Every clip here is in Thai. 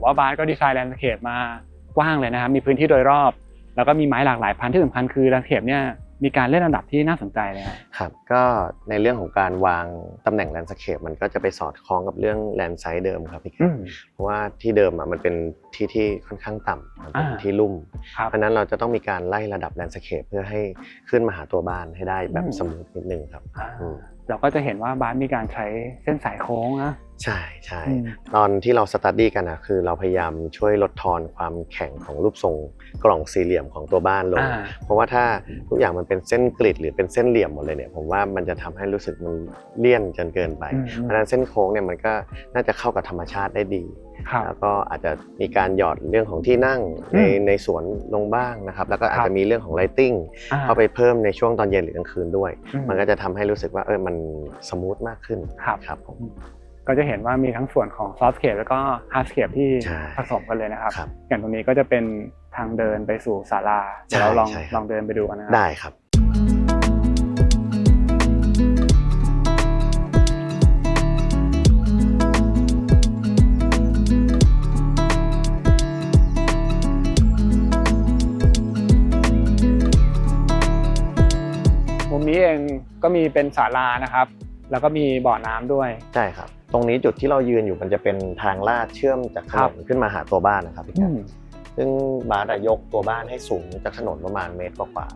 ว่าบาสก็ดีไซน์แลนด์สเคปมากว้างเลยนะครับมีพื้นที่โดยรอบแล้วก็มีไม้หลากหลายพันธุ์ที่สำคัญคือแลนด์สเคปเนี่ยมีการเล่นระดับที่น่าสนใจเลยครับก็ในเรื่องของการวางตำแหน่งแลนด์สเคปมันก็จะไปสอดคล้องกับเรื่องแลนด์ไซด์เดิมครับพี่เพราะว่าที่เดิมมันเป็นที่ค่อนข้างต่ำมันเป็นที่ลุ่มเพราะนั้นเราจะต้องมีการไล่ระดับแลนด์สเคปเพื่อให้ขึ้นมาหาตัวบ้านให้ได้แบบสมูทนิดนึงครับเราก็จะเห็นว่าบาสมีการใช้เส้นสายโค้งนะใช่ตอนที่เราสตั๊ดดี้กันคือเราพยายามช่วยลดทอนความแข็งของรูปทรงกล่องสี่เหลี่ยมของตัวบ้านลงเพราะว่าถ้าทุกอย่างมันเป็นเส้นกริดหรือเป็นเส้นเหลี่ยมหมดเลยเนี่ยผมว่ามันจะทำให้รู้สึกมันเลี่ยนจนเกินไปเพราะฉะนั้นเส้นโค้งเนี่ยมันก็น่าจะเข้ากับธรรมชาติได้ดีแล้วก็อาจจะมีการหยอดเรื่องของที่นั่งในสวนลงบ้างนะครับแล้วก็อาจจะมีเรื่องของไลติ้งเข้าไปเพิ่มในช่วงตอนเย็นหรือกลางคืนด้วยมันก็จะทำให้รู้สึกว่ามันสมูทมากขึ้นครับผมก็จะเห็นว่ามีทั้งส่วนของ soft scape แล้วก็ hard scape ที่ผสมกันเลยนะครับอย่างตรงนี้ก็จะเป็นทางเดินไปสู่ศาลาเดี๋ยวเราลองเดินไปดูกันนะครับได้ครับมุมนี้เองก็มีเป็นศาลานะครับแล้วก็มีบ่อน้ำด้วยใช่ครับตรงนี้จุดที่เรายืนอยู่มันจะเป็นทางลาดเชื่อมจากถนนขึ้นมาหาตัวบ้านนะครับพี่แจ๊คซึ่งบาสยกตัวบ้านให้สูงจากถนนประมาณเมตรกว่า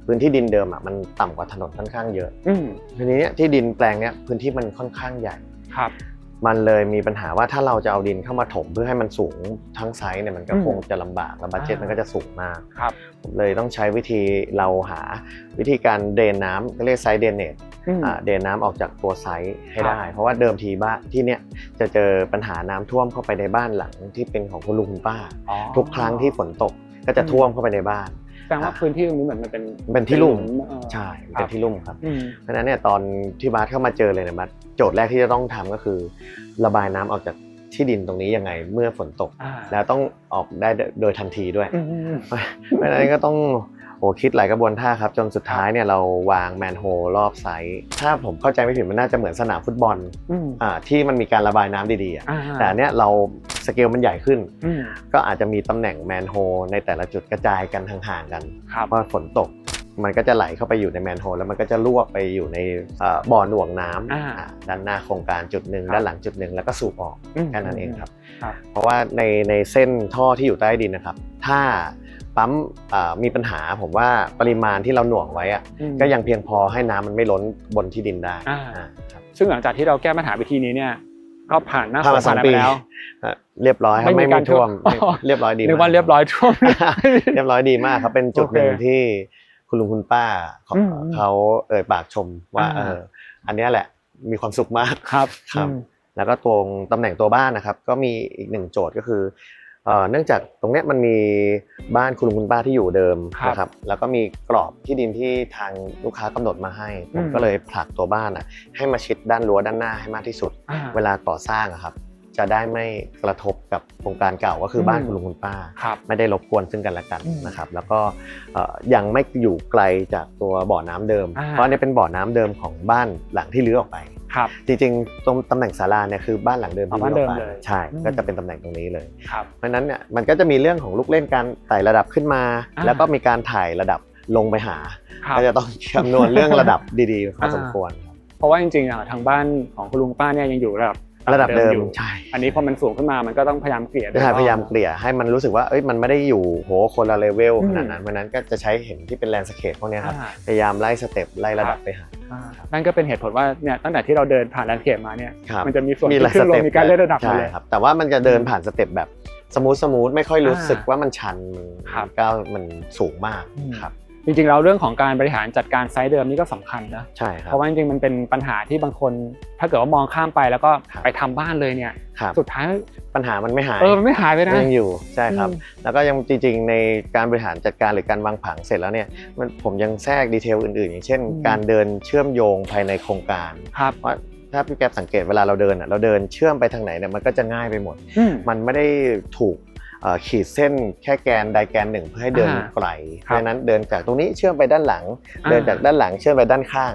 พื้นที่ดินเดิมมันต่ำกว่าถนนค่อนข้างเยอะทีนี้ที่ดินแปลงเนี้ยพื้นที่มันค่อนข้างใหญ่มันเลยมีปัญหาว่าถ้าเราจะเอาดินเข้ามาถมเพื่อให้มันสูงทั้งไซส์เนี่ยมันก็คงจะลำบากและบัดเจ็ตมันก็จะสูงมากผมเลยต้องใช้วิธีเราหาวิธีการเดรนน้ำก็เรียกไซส์เดรนเนจเดรนน้ำออกจากตัวไซส์ให้ได้เพราะว่าเดิมทีบ้านที่เนี้ยจะเจอปัญหาน้ำท่วมเข้าไปในบ้านหลังที่เป็นของคุณลุงคุณป้าทุกครั้งที่ฝนตกก็จะท่วมเข้าไปในบ้านแสดงว่าพื้นที่ตรงนี้เหมือนมันเป็นที่ลุ่มใช่เป็นที่ลุ่มครับเพราะฉะนั้นเนี่ยตอนที่บาสเข้ามาเจอเลยนะบาสโจทย์แรกที่จะต้องทำก็คือระบายน้ำออกจากที่ดินตรงนี้ยังไงเมื่อฝนตกแล้วต้องออกได้โดยทันทีด้วยเพราะฉะนั้นก็ต้องคิดหลายกระบวนท่าครับจนสุดท้ายเนี่ยเราวางแมนโฮลรอบไซต์ถ้าผมเข้าใจไม่ผิดมันน่าจะเหมือนสนามฟุตบอลที่มันมีการระบายน้ำดีๆแต่อันเนี้ยเราสเกลมันใหญ่ขึ้นก็อาจจะมีตำแหน่งแมนโฮลในแต่ละจุดกระจายกันห่างๆกันเพราะฝนตกมันก็จะไหลเข้าไปอยู่ในแมนโฮลแล้วมันก็จะรั่วไปอยู่ในบ่อหน่วงน้ำด้านหน้าโครงการจุดหนึ่งด้านหลังจุดหนึ่งแล้วก็สูบออกแค่นั้นเองครับเพราะว่าในเส้นท่อที่อยู่ใต้ดินนะครับถ้าปั๊มมีปัญหาผมว่าปริมาณที่เราหน่วงไว้ก็ยังเพียงพอให้น้ำมันไม่ล้นบนที่ดินได้ซึ่งหลังจากที่เราแก้ปัญหาวิธีนี้เนี่ยก็ผ่านหน้าฝนไปแล้วเรียบร้อยไม่มีท่วมเรียบร้อยดีนึกว่าเรียบร้อยท่วมเรียบร้อยดีมากครับเป็นจุดหนึ่งที่คุณลุงคุณป้าเขาปากชมว่าอันนี้แหละมีความสุขมากครับแล้วก็ตรงตำแหน่งตัวบ้านนะครับก็มีอีกหนึ่งโจทย์ก็คือเนื่องจากตรงนี้มันมีบ้านคุณลุงคุณป้าที่อยู่เดิมนะครับแล้วก็มีกรอบที่ดินที่ทางลูกค้ากำหนดมาให้ผมก็เลยผลักตัวบ้านให้มาชิดด้านรั้วด้านหน้าให้มากที่สุดเวลาก่อสร้างครับจะได้ไม่กระทบกับโครงการเก่าก็คือบ้านคุณลุงคุณป้าไม่ได้รบกวนซึ่งกันและกันนะครับแล้วก็ยังไม่อยู่ไกลจากตัวบ่อน้ำเดิมเพราะนี่เป็นบ่อน้ำเดิมของบ้านหลังที่รื้อออกไปจริงๆตรงตำแหน่งศาลาเนี่ยคือบ้านหลังเดิมที่รื้อออกไปใช่ก็จะเป็นตำแหน่งตรงนี้เลยเพราะฉะนั้นเนี่ยมันก็จะมีเรื่องของลูกเล่นการไต่ระดับขึ้นมาแล้วก็มีการถ่ายระดับลงไปหาก็จะต้องคำนวณเรื่องระดับดีๆพอสมควรเพราะว่าจริงๆทางบ้านของคุณลุงป้าเนี่ยยังอยู่ระดับเดิมใช่อันนี้พอมันสูงขึ้นมามันก็ต้องพยายามเกลี่ยพยายามเกลี่ยให้มันรู้สึกว่ามันไม่ได้อยู่คนละเลเวลขนาดนั้นเพราะนั้นก็จะใช้เห็นที่เป็นแลนด์สเคปพวกนี้ครับพยายามไล่สเต็ปไล่ระดับไปหานั่นก็เป็นเหตุผลว่าเนี่ยตั้งแต่ที่เราเดินผ่านแลนด์สเคปมาเนี่ยมันจะมีส่วนที่ขึ้นลงมีการเลื่อนระดับเลยครับแต่ว่ามันจะเดินผ่านสเต็ปแบบสมูทไม่ค่อยรู้สึกว่ามันชันก้าวมันสูงมากครับจริงๆแล้วเรื่องของการบริหารจัดการไซต์เดิมนี่ก็สำคัญนะใช่ครับเพราะว่าจริงๆมันเป็นปัญหาที่บางคนถ้าเกิดว่ามองข้ามไปแล้วก็ไปทำบ้านเลยเนี่ยสุดท้ายปัญหามันไม่หายมันไม่หายไปนะยังอยู่ใช่ครับแล้วก็ยังจริงๆในการบริหารจัดการหรือการวางผังเสร็จแล้วเนี่ยผมยังแทรกดีเทลอื่นๆอย่างเช่นการเดินเชื่อมโยงภายในโครงการเพราะถ้าพี่แก๊ปสังเกตเวลาเราเดินเชื่อมไปทางไหนเนี่ยมันก็จะง่ายไปหมดมันไม่ได้ถูก ขีดเส้นแค่แกนใดแกนหนึ่งเพื่อให้เดินไกลเพราะฉะนั้นเดินจากตรงนี้เชื่อมไปด้านหลังเดินจากด้านหลังเชื่อมไปด้านข้าง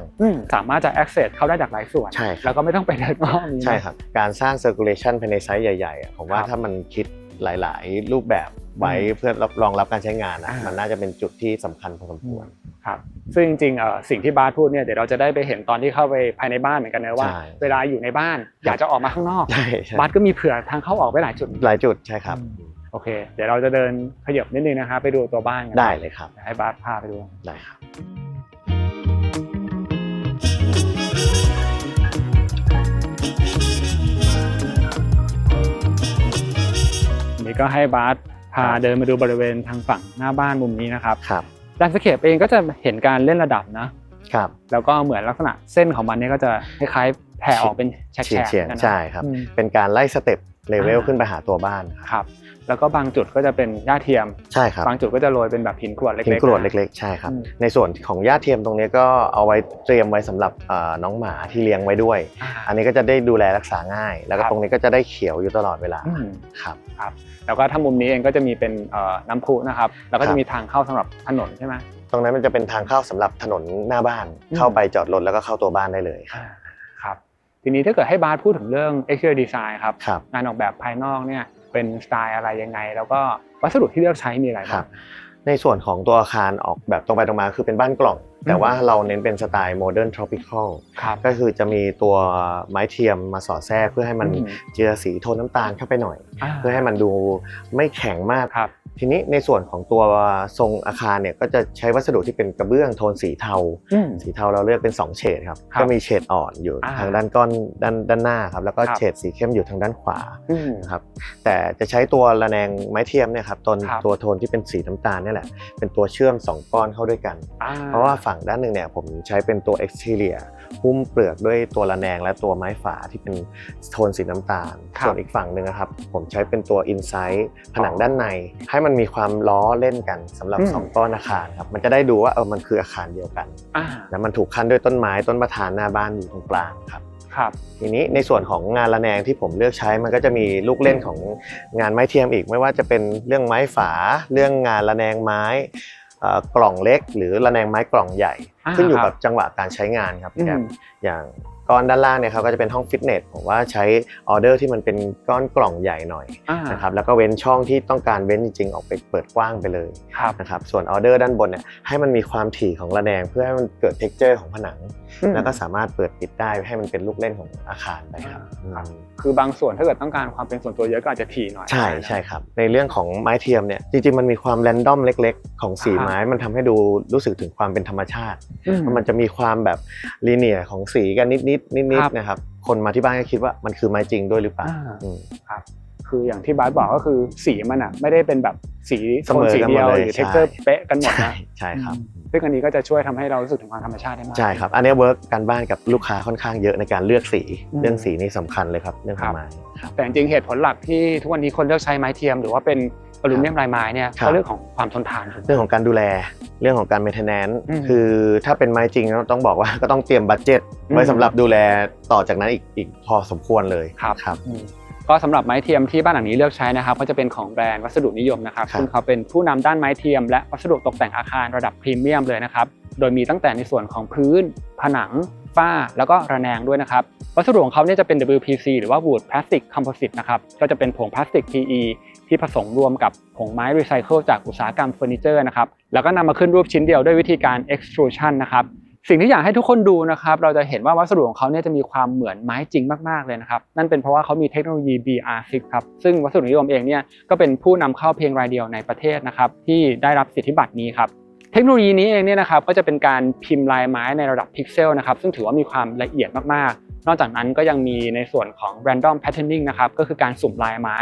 สามารถจะ access เข้าได้จากหลายส่วนแล้วก็ไม่ต้องไปเดินอ้อมใช่ครับการสร้าง circulation ภายในไซต์ใหญ่ๆผมว่าถ้ามันคิดหลายๆรูปแบบไว้เพื่อรองรับการใช้งานมันน่าจะเป็นจุดที่สำคัญพอสมควรครับซึ่งจริงๆสิ่งที่บาสพูดเนี่ยเดี๋ยวเราจะได้ไปเห็นตอนที่เข้าไปภายในบ้านเหมือนกันนะว่าเวลาอยู่ในบ้านอยากจะออกมาข้างนอกบาสก็มีเผื่อทางเข้าออกไว้หลายจุดใช่ครับโอเคเดี๋ยวเราจะเดินขยับนิดนึงนะครับไปดูตัวบ้านกันได้เลยครับให้บาสพาไปดูได้ครับนี่ก็ให้บาสพาเดินมาดูบริเวณทางฝั่งหน้าบ้านมุมนี้นะครับแลนด์สเคปเองก็จะเห็นการเล่นระดับนะครับแล้วก็เหมือนลักษณะเส้นของมันนี่ก็จะคล้ายๆแผ่ออกเป็นแฉกๆใช่ครับเป็นการไล่สเต็ปเลเวลขึ้นไปหาตัวบ้านครับแล้วก็บางจุดก็จะเป็นหญ้าเทียมใช่ครับบางจุดก็จะโรยเป็นแบบหินกรวดเล็กๆใช่ครับในส่วนของหญ้าเทียมตรงนี้ก็เอาไว้เตรียมไว้สำหรับน้องหมาที่เลี้ยงไว้ด้วยอันนี้ก็จะได้ดูแลรักษาง่ายแล้วก็ตรงนี้ก็จะได้เขียวอยู่ตลอดเวลาครับแล้วก็ถ้ามุมนี้เองก็จะมีเป็นน้ำพุนะครับแล้วก็จะมีทางเข้าสำหรับถนนใช่ไหมตรงนั้นมันจะเป็นทางเข้าสำหรับถนนหน้าบ้านเข้าไปจอดรถแล้วก็เข้าตัวบ้านได้เลยครับทีนี้ถ้าเกิดให้บาสพูดถึงเรื่อง exterior design ครับงานออกแบบภายนอกเนี่ยเป็นสไตล์อะไรยังไงแล้วก็วัสดุที่เลือกใช้มีอะไรบ้างในส่วนของตัวอาคารออกแบบตรงไปตรงมาคือเป็นบ้านกล่องแต่ว่าเราเน้นเป็นสไตล์โมเดิร์นทรอปิคอลก็คือจะมีตัวไม้เทียมมาสอดแทรกเพื่อให้มันเจือสีโทนน้ำตาลเข้าไปหน่อยเพื่อให้มันดูไม่แข็งมากทีนี้ในส่วนของตัวทรงอาคารเนี่ยก็จะใช้วัสดุที่เป็นกระเบื้องโทนสีเทาเราเลือกเป็น2เฉดครับก็มีเฉดอ่อนอยู่ทางด้านก้อนด้านหน้าครับแล้วก็เฉดสีเข้มอยู่ทางด้านขวาครับแต่จะใช้ตัวระแนงไม้เทียมเนี่ยครับตัวโทนที่เป็นสีน้ำตาลนี่แหละเป็นตัวเชื่อม2ก้อนเข้าด้วยกันเพราะว่าฝั่งด้านหนึ่งเนี่ยผมใช้เป็นตัว exterior หุ้มเปลือกด้วยตัวระแนงและตัวไม้ฝาที่เป็นโทนสีน้ำตาลส่วนอีกฝั่งหนึ่งนะครับผมใช้เป็นตัว inside ผนังด้านในให้มันมีความล้อเล่นกันสำหรับ2ก้อนอาคารครับมันจะได้ดูว่ามันคืออาคารเดียวกันแล้วมันถูกขั้นด้วยต้นไม้ต้นประธานหน้าบ้านอยู่ตรงกลางครับทีนี้ในส่วนของงานระแนงที่ผมเลือกใช้มันก็จะมีลูกเล่นของงานไม้เทียมอีกไม่ว่าจะเป็นเรื่องไม้ฝาเรื่องงานระแนงไม้กล่องเล็กหรือระแนงไม้กล่องใหญ่ขึ้นอยู่กับจังหวะการใช้งานครับอย่างก้อนด้านล่างเนี่ยเขาก็จะเป็นห้องฟิตเนสผมว่าใช้ออเดอร์ที่มันเป็นก้อนกล่องใหญ่หน่อยนะครับแล้วก็เว้นช่องที่ต้องการเว้นจริงๆออกไปเปิดกว้างไปเลยนะครับส่วนออเดอร์ด้านบนเนี่ยให้มันมีความถี่ของระแนงเพื่อให้มันเกิดเท็กเจอร์ของผนังแล้วก็สามารถเปิดปิดได้ให้มันเป็นลูกเล่นของอาคารไปครับคือบางส่วนถ้าเกิดต้องการความเป็นส่วนตัวเยอะก็อาจจะถี่หน่อยใช่ครับในเรื่องของไม้เทียมเนี่ยจริงๆมันมีความแรนดอมเล็กๆของสีไม้มันทำให้ดูรู้สึกถึงความเป็นธรรมชาติมันจะมีความแบบลีเนียร์ของสีกันนิดนะครับคนมาที่บ้านก็คิดว่ามันคือไม้จริงด้วยหรือเปล่าครับคืออย่างที่บาสบอกก็คือสีมันไม่ได้เป็นแบบสีโทนสีเดียวหรือเท็กเจอร์เป๊ะกันหมดนะใช่ครับซึ่งอันนี้ก็จะช่วยทำให้เรารู้สึกถึงความธรรมชาติได้มากใช่ครับอันนี้เวิร์กกันบ้านกับลูกค้าค่อนข้างเยอะในการเลือกสีเรื่องสีนี่สำคัญเลยครับเรื่องของไม้แต่จริงเหตุผลหลักที่ทุกวันนี้คนเลือกใช้ไม้เทียมหรือว่าเป็นอลูมิเนียมลายไม้เนี่ยก็เรื่องของความทนทานเรื่องของการดูแลเรื่องของการเมนเทนแนนซ์คือถ้าเป็นไม้จริงต้องบอกว่าก็ต้องเตรียมบัดเจ็ตไว้สำหรับดูแลต่อจากนั้นอีกพอสมควรเลยครับก็สำหรับไม้เทียมที่บ้านหลังนี้เลือกใช้นะครับก็จะเป็นของแบรนด์วัสดุนิยมนะครับซึ่งเขาเป็นผู้นำด้านไม้เทียมและวัสดุตกแต่งอาคารระดับพรีเมียมเลยนะครับโดยมีตั้งแต่ในส่วนของพื้นผนังฝ้าแล้วก็ระแนงด้วยนะครับวัสดุของเขาเนี่ยจะเป็น WPC หรือว่า Wood Plastic Composite นะครับก็จะเป็นผงพลาสติก PE ที่ผสมรวมกับผงไม้รีไซเคิลจากอุตสาหกรรมเฟอร์นิเจอร์นะครับแล้วก็นำมาขึ้นรูปชิ้นเดียวด้วยวิธีการ extrusion นะครับสิ่งที่อยากให้ทุกคนดูนะครับเราจะเห็นว่าวัสดุของเขาเนี่ยจะมีความเหมือนไม้จริงมากๆเลยนะครับนั่นเป็นเพราะว่าเขามีเทคโนโลยี BR6 ครับซึ่งวัสดุนิยมเองเนี่ยก็เป็นผู้นำเข้าเพียงรายเดียวในประเทศนะครับที่ได้รับสิทธิบัตรนี้ครับเทคโนโลยีนี้เองเนี่ยนะครับก็จะเป็นการพิมพ์ลายไม้ในระดับพิกเซลนะครับซึ่งถือว่ามีความละเอียดมากๆนอกจากนั้นก็ยังมีในส่วนของ random patterning นะครับก็คือการสุ่มลายไม้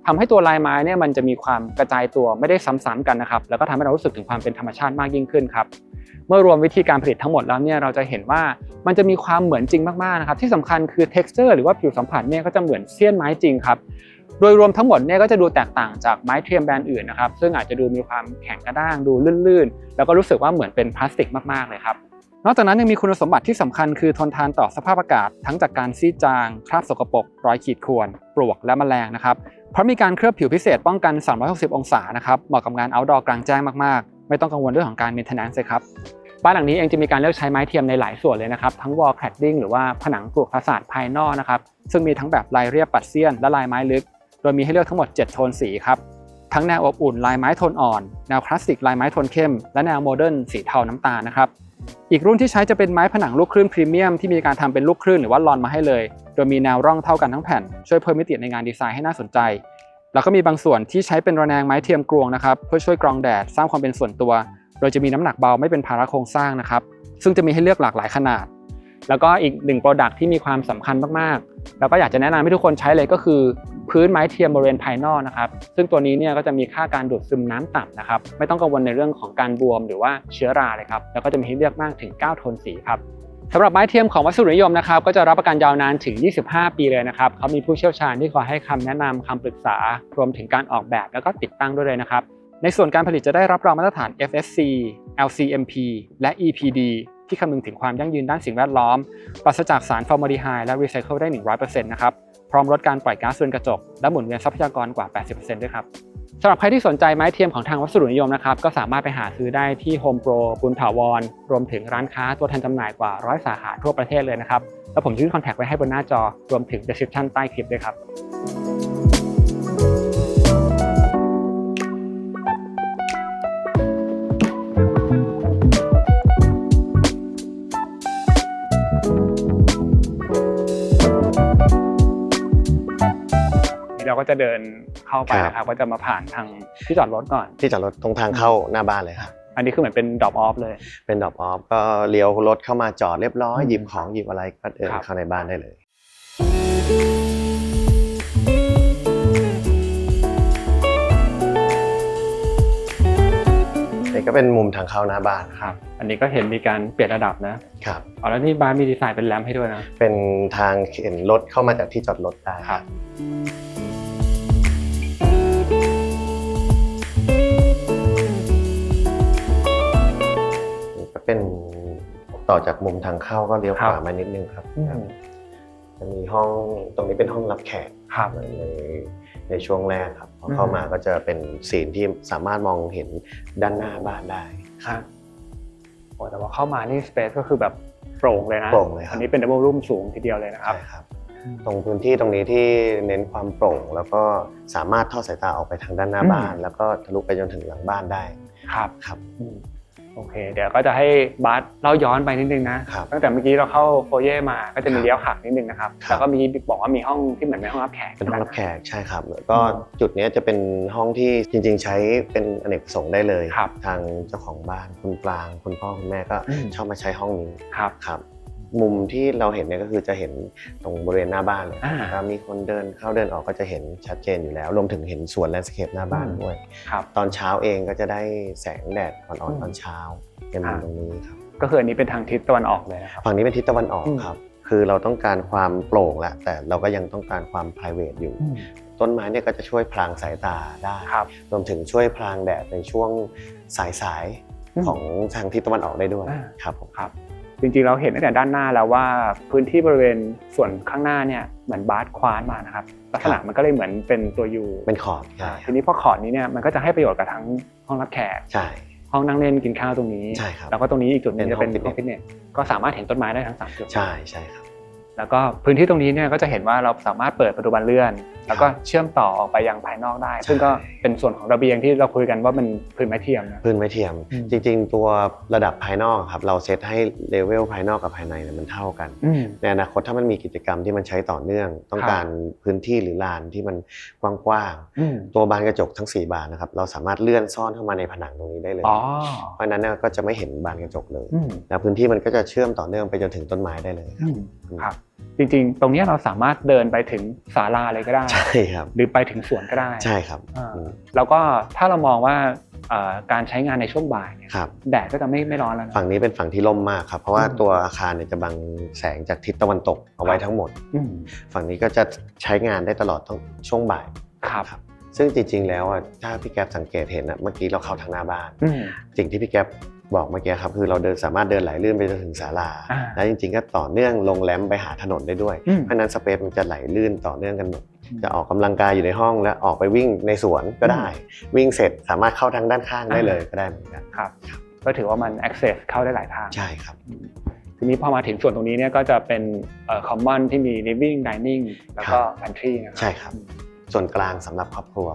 ทำให้ตัวลายไม้เนี่ยมันจะมีความกระจายตัวไม่ได้ซ้ำๆกันนะครับแล้วก็ทำให้เรารู้สึกถึงความเป็นธรรมชาติมากยิ่งขึ้นครับเมื่อรวมวิธีการผลิตทั้งหมดแล้วเนี่ยเราจะเห็นว่ามันจะมีความเหมือนจริงมากๆนะครับที่สำคัญคือ texture หรือว่าผิวสัมผัสเนี่ยก็จะเหมือนเสี้ยนไม้จริงครับโดยรวมทั้งหมดเนี่ยก็จะดูแตกต่างจากไม้เทียมแบรนด์อื่นนะครับซึ่งอาจจะดูมีความแข็งกระด้างดูลื่นๆแล้วก็รู้สึกว่าเหมือนเป็นพลาสติกมากๆเลยครับ นอกจากนั้นยังมีคุณสมบัติที่สำคัญคือทนทานต่อสภาพอากาศทั้งจากการซีดจางคราบสกปรกรอยขีดข่วนปลวกและแมลงนะครับเพราะมีการเคลือบผิวพิเศษป้องกัน360องศานะครับเหมาะกับงานเอาท์ดอร์กลางแจ้งมากๆไม่ต้องกังวลเรื่องของการเมนเทนแนนซ์เลยครับบ้านหลังนี้เองจะมีการเลือกใช้ไม้เทียมในหลายส่วนเลยนะครับทั้งวอลแคลดดิ้งหรือว่าผนังปลูกฟาสาดภายนอกนะครับซึ่งมีทั้งแบบลายเรียบปัดเสี้ยนและลายไม้ลึกโดยมีให้เลือกทั้งหมด7โทนสีครับทั้งแนวอบอุ่นลายไม้โทนอ่อนแนวคลาสสิกลายไม้โทนเข้มและแนวโมเดิร์นสีเทาน้ำตาลนะครับอีกรุ่นที่ใช้จะเป็นไม้ผนังลูกคลื่นพรีเมียมที่มีการทำเป็นลูกคลื่นหรือว่าลอนมาให้เลยโดยมีแนวร่องเท่ากันทั้งแผ่นช่วยเพิ่มมิติในงานดีไซน์ให้น่าสนใจแล้วก็มีบางส่วนที่ใช้เป็นระแนงไม้เทียมกรวงนะครับเพื่อช่วยกรองแดดสร้างความเป็นส่วนตัวโดยจะมีน้ำหนักเบาไม่เป็นภาระโครงสร้างนะครับซึ่งจะมีให้เลือกหลากหลายขนาดแล้วก็อีก1 Product ที่มีความสำคัญมากๆแล้วก็อยากจะแนะนำให้ทุกคนใช้เลยก็คือพื้นไม้เทียมบริเวณภายนอกนะครับซึ่งตัวนี้เนี่ยก็จะมีค่าการดูดซึมน้ำต่ำนะครับไม่ต้องกังวลในเรื่องของการบวมหรือว่าเชื้อราเลยครับแล้วก็จะมีให้เลือกมากถึง9โทนสีครับสำหรับไม้เทียมของวัสดุนิยมนะครับก็จะรับประกันยาวนานถึง25 ปีเลยนะครับเขามีผู้เชี่ยวชาญที่คอยให้คำแนะนำคำปรึกษารวมถึงการออกแบบแล้วก็ติดตั้งด้วยเลยนะครับในส่วนการผลิตจะได้รับรองมาตรฐาน FSC LCMP และ EPD ที่คำนึงถึงความยั่งยืนด้านสิ่งแวดล้อมปราศจากสารฟอร์มาลดีไฮด์และรีไซเคิลได้ 100% นะครับพร้อมลดการปล่อยก๊าซเรือนกระจกและหมุนเวียนทรัพยากรกว่า 80% ด้วยครับสำหรับใครที่สนใจไม้เทียมของทางวัสดุนิยมนะครับก็สามารถไปหาซื้อได้ที่ Home Pro บุญถาวรรวมถึงร้านค้าตัวแทนจำหน่ายกว่า100 สาขาทั่วประเทศเลยนะครับแล้วผมยื่นคอนแทคไว้ให้บนหน้าจอรวมถึง description ใต้คลิปด้วยครับ เราก็จะเดินเข้าไปนะครับก็จะมาผ่านทางที่จอดรถก่อนที่จอดรถตรงทางเข้าหน้าบ้านเลยครับอันนี้คือเหมือนเป็น drop off เลยเป็น drop off ก็เลี้ยวรถเข้ามาจอดเรียบร้อยหยิบของหยิบอะไรก็เดินเข้าในบ้านได้เลยนี่ก็เป็นมุมทางเข้าหน้าบ้านครับอันนี้ก็เห็นมีการเปลี่ยนระดับนะครับแล้วนี่บ้านมีดีไซน์เป็นแรมให้ด้วยนะเป็นทางเข็นรถเข้ามาจากที่จอดรถได้ครับเป็นต่อจากมุมทางเข้าก็เลี้ยวขวามานิดนึงครับจะมีห้องตรงนี้เป็นห้องรับแขกในช่วงแรกครับพอเข้ามาก็จะเป็นซีนที่สามารถมองเห็นด้านหน้าบ้านได้ครับโอ้แต่ว่าเข้ามานี่สเปซก็คือแบบโปร่งเลยนะโปร่งเลยครับอันนี้เป็นดับเบิลรูมสูงทีเดียวเลยนะครับใช่ครับตรงพื้นที่ตรงนี้ที่เน้นความโปร่งแล้วก็สามารถทอดสายตาออกไปทางด้านหน้าบ้านแล้วก็ทะลุไปจนถึงหลังบ้านได้ครับโอเคเดี๋ยวก็จะให้บาสเล่าย้อนไปนิดนึงนะตั้งแต่เมื่อกี้เราเข้าโฟเย่มาก็จะมีเลี้ยวหักนิดนึงนะครับแล้วก็มีบอกว่ามีห้องที่เหมือนเป็นห้องรับแขกเป็นห้องรับแขกใช่ครับแล้วก็จุดนี้จะเป็นห้องที่จริงๆใช้เป็นอเนกประสงค์ได้เลยทางเจ้าของบ้านคุณปรางคุณพ่อคุณแม่ก็ชอบมาใช้ห้องนี้ครับมุมที่เราเห็นเนี่ยก็คือจะเห็นตรงบริเวณหน้าบ้านเลยแล้วมีคนเดินเข้าเดินออกก็จะเห็นชัดเจนอยู่แล้วรวมถึงเห็นสวนแลนด์สเคปหน้าบ้านด้วยตอนเช้าเองก็จะได้แสงแดดอ่อนๆตอนเช้าเป็นตรงนี้ครับก็คืออันนี้เป็นทางทิศตะวันออกเลยนะครับฝั่งนี้เป็นทิศตะวันออกครับคือเราต้องการความโปร่งแหละแต่เราก็ยังต้องการความ private อยู่ต้นไม้เนี่ยก็จะช่วยพรางสายตาได้รวมถึงช่วยพรางแดดในช่วงสายของทางทิศตะวันออกได้ด้วยครับผมครับจริงๆเราเห็นตั้งแต่ด้านหน้าแล้วว่าพื้นที่บริเวณส่วนข้างหน้าเนี่ยเหมือนบาสควานมานะครับลักษณะมันก็เลยเหมือนเป็นตัวยูเป็นขอบทีนี้พอขอบนี้เนี่ยมันก็จะให้ประโยชน์กับทั้งห้องรับแขกห้องนั่งเล่นกินข้าวตรงนี้แล้วก็ตรงนี้อีกจุดนึงจะเป็นห้องฟิตเนสก็สามารถเห็นต้นไม้ได้ทั้ง3จุดใช่ครับแล้วก็พื้นที่ตรงนี้เนี่ยก็จะเห็นว่าเราสามารถเปิดประตูบานเลื่อนแล้วก็เชื่อมต่อออกไปยังภายนอกได้ซึ่งก็เป็นส่วนของระเบียงที่เราคุยกันว่ามันพื้นไม้เทียมนะพื้นไม้เทียมจริงๆตัวระดับภายนอกครับเราเซตให้เลเวลภายนอกกับภายในเนี่ยมันเท่ากันในอนาคตถ้ามันมีกิจกรรมที่มันใช้ต่อเนื่องต้องการพื้นที่หรือลานที่มันกว้างๆตัวบานกระจกทั้ง4บานนะครับเราสามารถเลื่อนซ่อนเข้ามาในผนังตรงนี้ได้เลยเพราะนั้นเนี่ยก็จะไม่เห็นบานกระจกเลยแล้วพื้นที่มันก็จะเชื่อมต่อเนื่องไปจนถึงต้นไม้ได้เลยครับจริงๆตรงนี้เราสามารถเดินไปถึงศาลาเลยก็ได้ใช่ครับหรือไปถึงสวนก็ได้ใช่ครับแล้วก็ถ้าเรามองว่าการใช้งานในช่วงบ่ายเนี่ยแดดก็จะไม่ร้อนแล้วฝั่งนี้เป็นฝั่งที่ร่มมากครับเพราะว่าตัวอาคารเนี่ยจะบังแสงจากทิศตะวันตกเอาไว้ทั้งหมดฝั่งนี้ก็จะใช้งานได้ตลอดทั้งช่วงบ่ายครับซึ่งจริงๆแล้วถ้าพี่แก๊ปสังเกตเห็นเมื่อกี้เราเข้าทางหน้าบ้านสิ่งที่พี่แก๊ป บอกเมื่อกี้ครับคือเราสามารถเดินไหลลื่นไปจนถึงศาลาแล้วจริงๆก็ต่อเนื่องลงแรมไปหาถนนได้ด้วยเพราะนั้นสเปซมันจะไหลลื่นต่อเนื่องกันหมดจะออกกำลังกายอยู่ในห้องแล้วออกไปวิ่งในสวนก็ได้วิ่งเสร็จสามารถเข้าทางด้านข้างได้เลยก็ได้เหมือนกันครับก็ถือว่ามัน access เข้าได้หลายทางใช่ครับทีนี้พอมาถึงส่วนตรงนี้เนี่ยก็จะเป็นcommon ที่มี living dining แล้วก็ pantry นะครับใช่ครับส่วนกลางสำหรับครอบครัว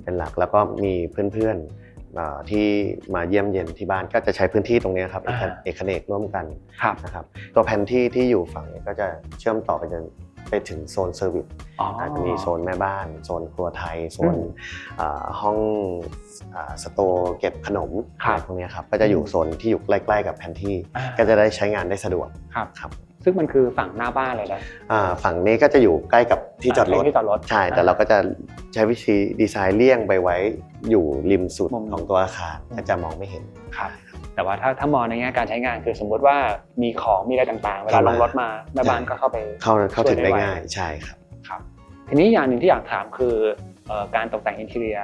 เป็นหลักแล้วก็มีเพื่อนๆที่มาเยี่ยมเยียนที่บ้านก็จะใช้พื้นที่ตรงนี้ครับเอกเนกร่วมกันนะครับตัวแพนที่อยู่ฝั่งนี้ก็จะเชื่อมต่อไปถึงโซนเซอร์วิสจะมีโซนแม่บ้านโซนครัวไทยโซนห้องสโตร์เก็บขนมอะไรพวกนี้ครับก็จะอยู่โซนที่อยู่ใกล้ๆกับแพนที่ก็จะได้ใช้งานได้สะดวกครับซึ่งมันคือฝั่งหน้าบ้านเลยนะฝั่งนี้ก็จะอยู่ใกล้กับที่จอดรถใช่แต่เราก็จะใช้วิธีดีไซน์เลี่ยงไปไว้อยู่ริมสุดของตัวอาคารก็จะมองไม่เห็นครับแต่ว่าถ้ามองในแง่การใช้งานคือสมมติว่ามีของมีอะไรต่างๆเวลาลงรถมาแม่บ้านก็เข้าถึงได้ง่ายใช่ครับทีนี้อย่างหนึ่งที่อยากถามคือการตกแต่งอินทีเรีย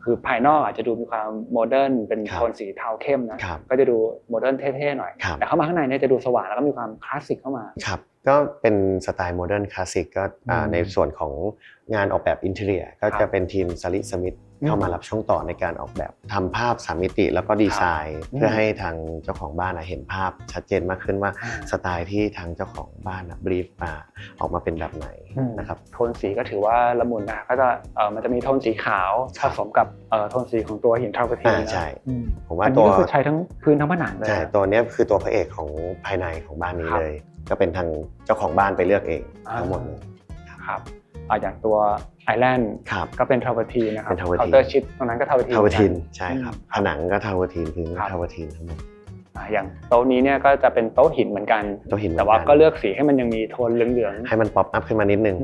คือภายนอกอาจจะดูมีความโมเดิร์นเป็นโทนสีเทาเข้มนะก็จะดูโมเดิร์นเท่ๆหน่อยแต่เข้ามาข้างในเนี่ยจะดูสว่างแล้วก็มีความคลาสสิกเข้ามาครับก็เป็นสไตล์โมเดิร์นคลาสสิกก็ในส่วนของงานออกแบบอินทีเรียก็จะเป็นทีมซาริสมิธเข้ามารับช่วงต่อในการออกแบบทำภาพ3มิติแล้วก็ดีไซน์เพื่อให้ทางเจ้าของบ้านเห็นภาพชัดเจนมากขึ้นว่าสไตล์ที่ทางเจ้าของบ้านบรีฟมาออกมาเป็นแบบไหนนะครับโทนสีก็ถือว่าละมุนนะก็จะมันจะมีโทนสีขาวผสมกับโทนสีของตัวหินทราเวอร์ทีใช่ผมว่าตัวก็คือใช้ทั้งพื้นทั้งผนังเลยใช่ตัวนี้คือตัวพระเอกของภายในของบ้านนี้เลยก็เป็นทางเจ้าของบ้านไปเลือกเองทั้งหมดเลยครับอย่างตัวไอแลนด์ก็เป็นทราเวอร์ทีนะครับเคาน์เตอร์ชิดตรงนั้นก็ทราเวอร์ทีนใช่ครับผนังก็ทราเวอร์ทีนพื้นก็ทราเวอร์ทีนทั้งหมดอย่างโต๊ะนี้เนี่ยก็จะเป็นโต๊ะหินเหมือนกันแต่ว่าก็เลือกสีให้มันยังมีโทนเหลืองๆให้มันป๊อปอัพขึ้นมานิดนึง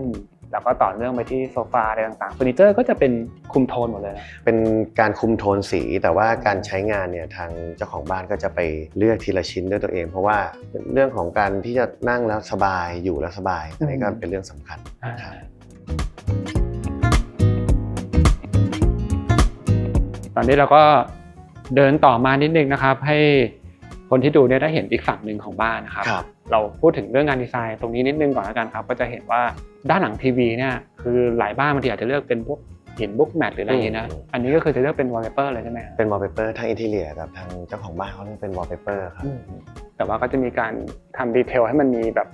แล้วก็ต่อเนื่องไปที่โซฟาอะไรต่างๆเฟอร์นิเจอร์ก็จะเป็นคุมโทนหมดเลยเป็นการคุมโทนสีแต่ว่าการใช้งานเนี่ยทางเจ้าของบ้านก็จะไปเลือกทีละชิ้นด้วยตัวเองเพราะว่าเรื่องของการที่จะนั่งแล้วสบายอยู่แล้วสบายอันนี้ก็เป็นเรื่องสำคัญตอนนี้เราก็เดินต่อมานิดนึงนะครับให้คนที่ดูเนี่ยได้เห็นอีกฝั่งหนึ่งของบ้านนะครับเราพูดถึงเรื่องงานดีไซน์ตรงนี้นิดนึงก่อนแล้วกันครับก็จะเห็นว่าด้านหลังทีวีเนี่ยคือหลายบ้านบางทีอาจจะเลือกเป็นพวกหินบุ๊กแมทหรืออะไรอย่างนี้นะอันนี้ก็คือจะเลือกเป็นวอลเปเปอร์เลยใช่ไหมเป็นวอลเปเปอร์ทางอินทีเรียกับทางเจ้าของบ้านเขาเลือกเป็นวอลเปเปอร์ครับแต่ว่าก็จะมีการทำดีเทลให้มันมีแบบ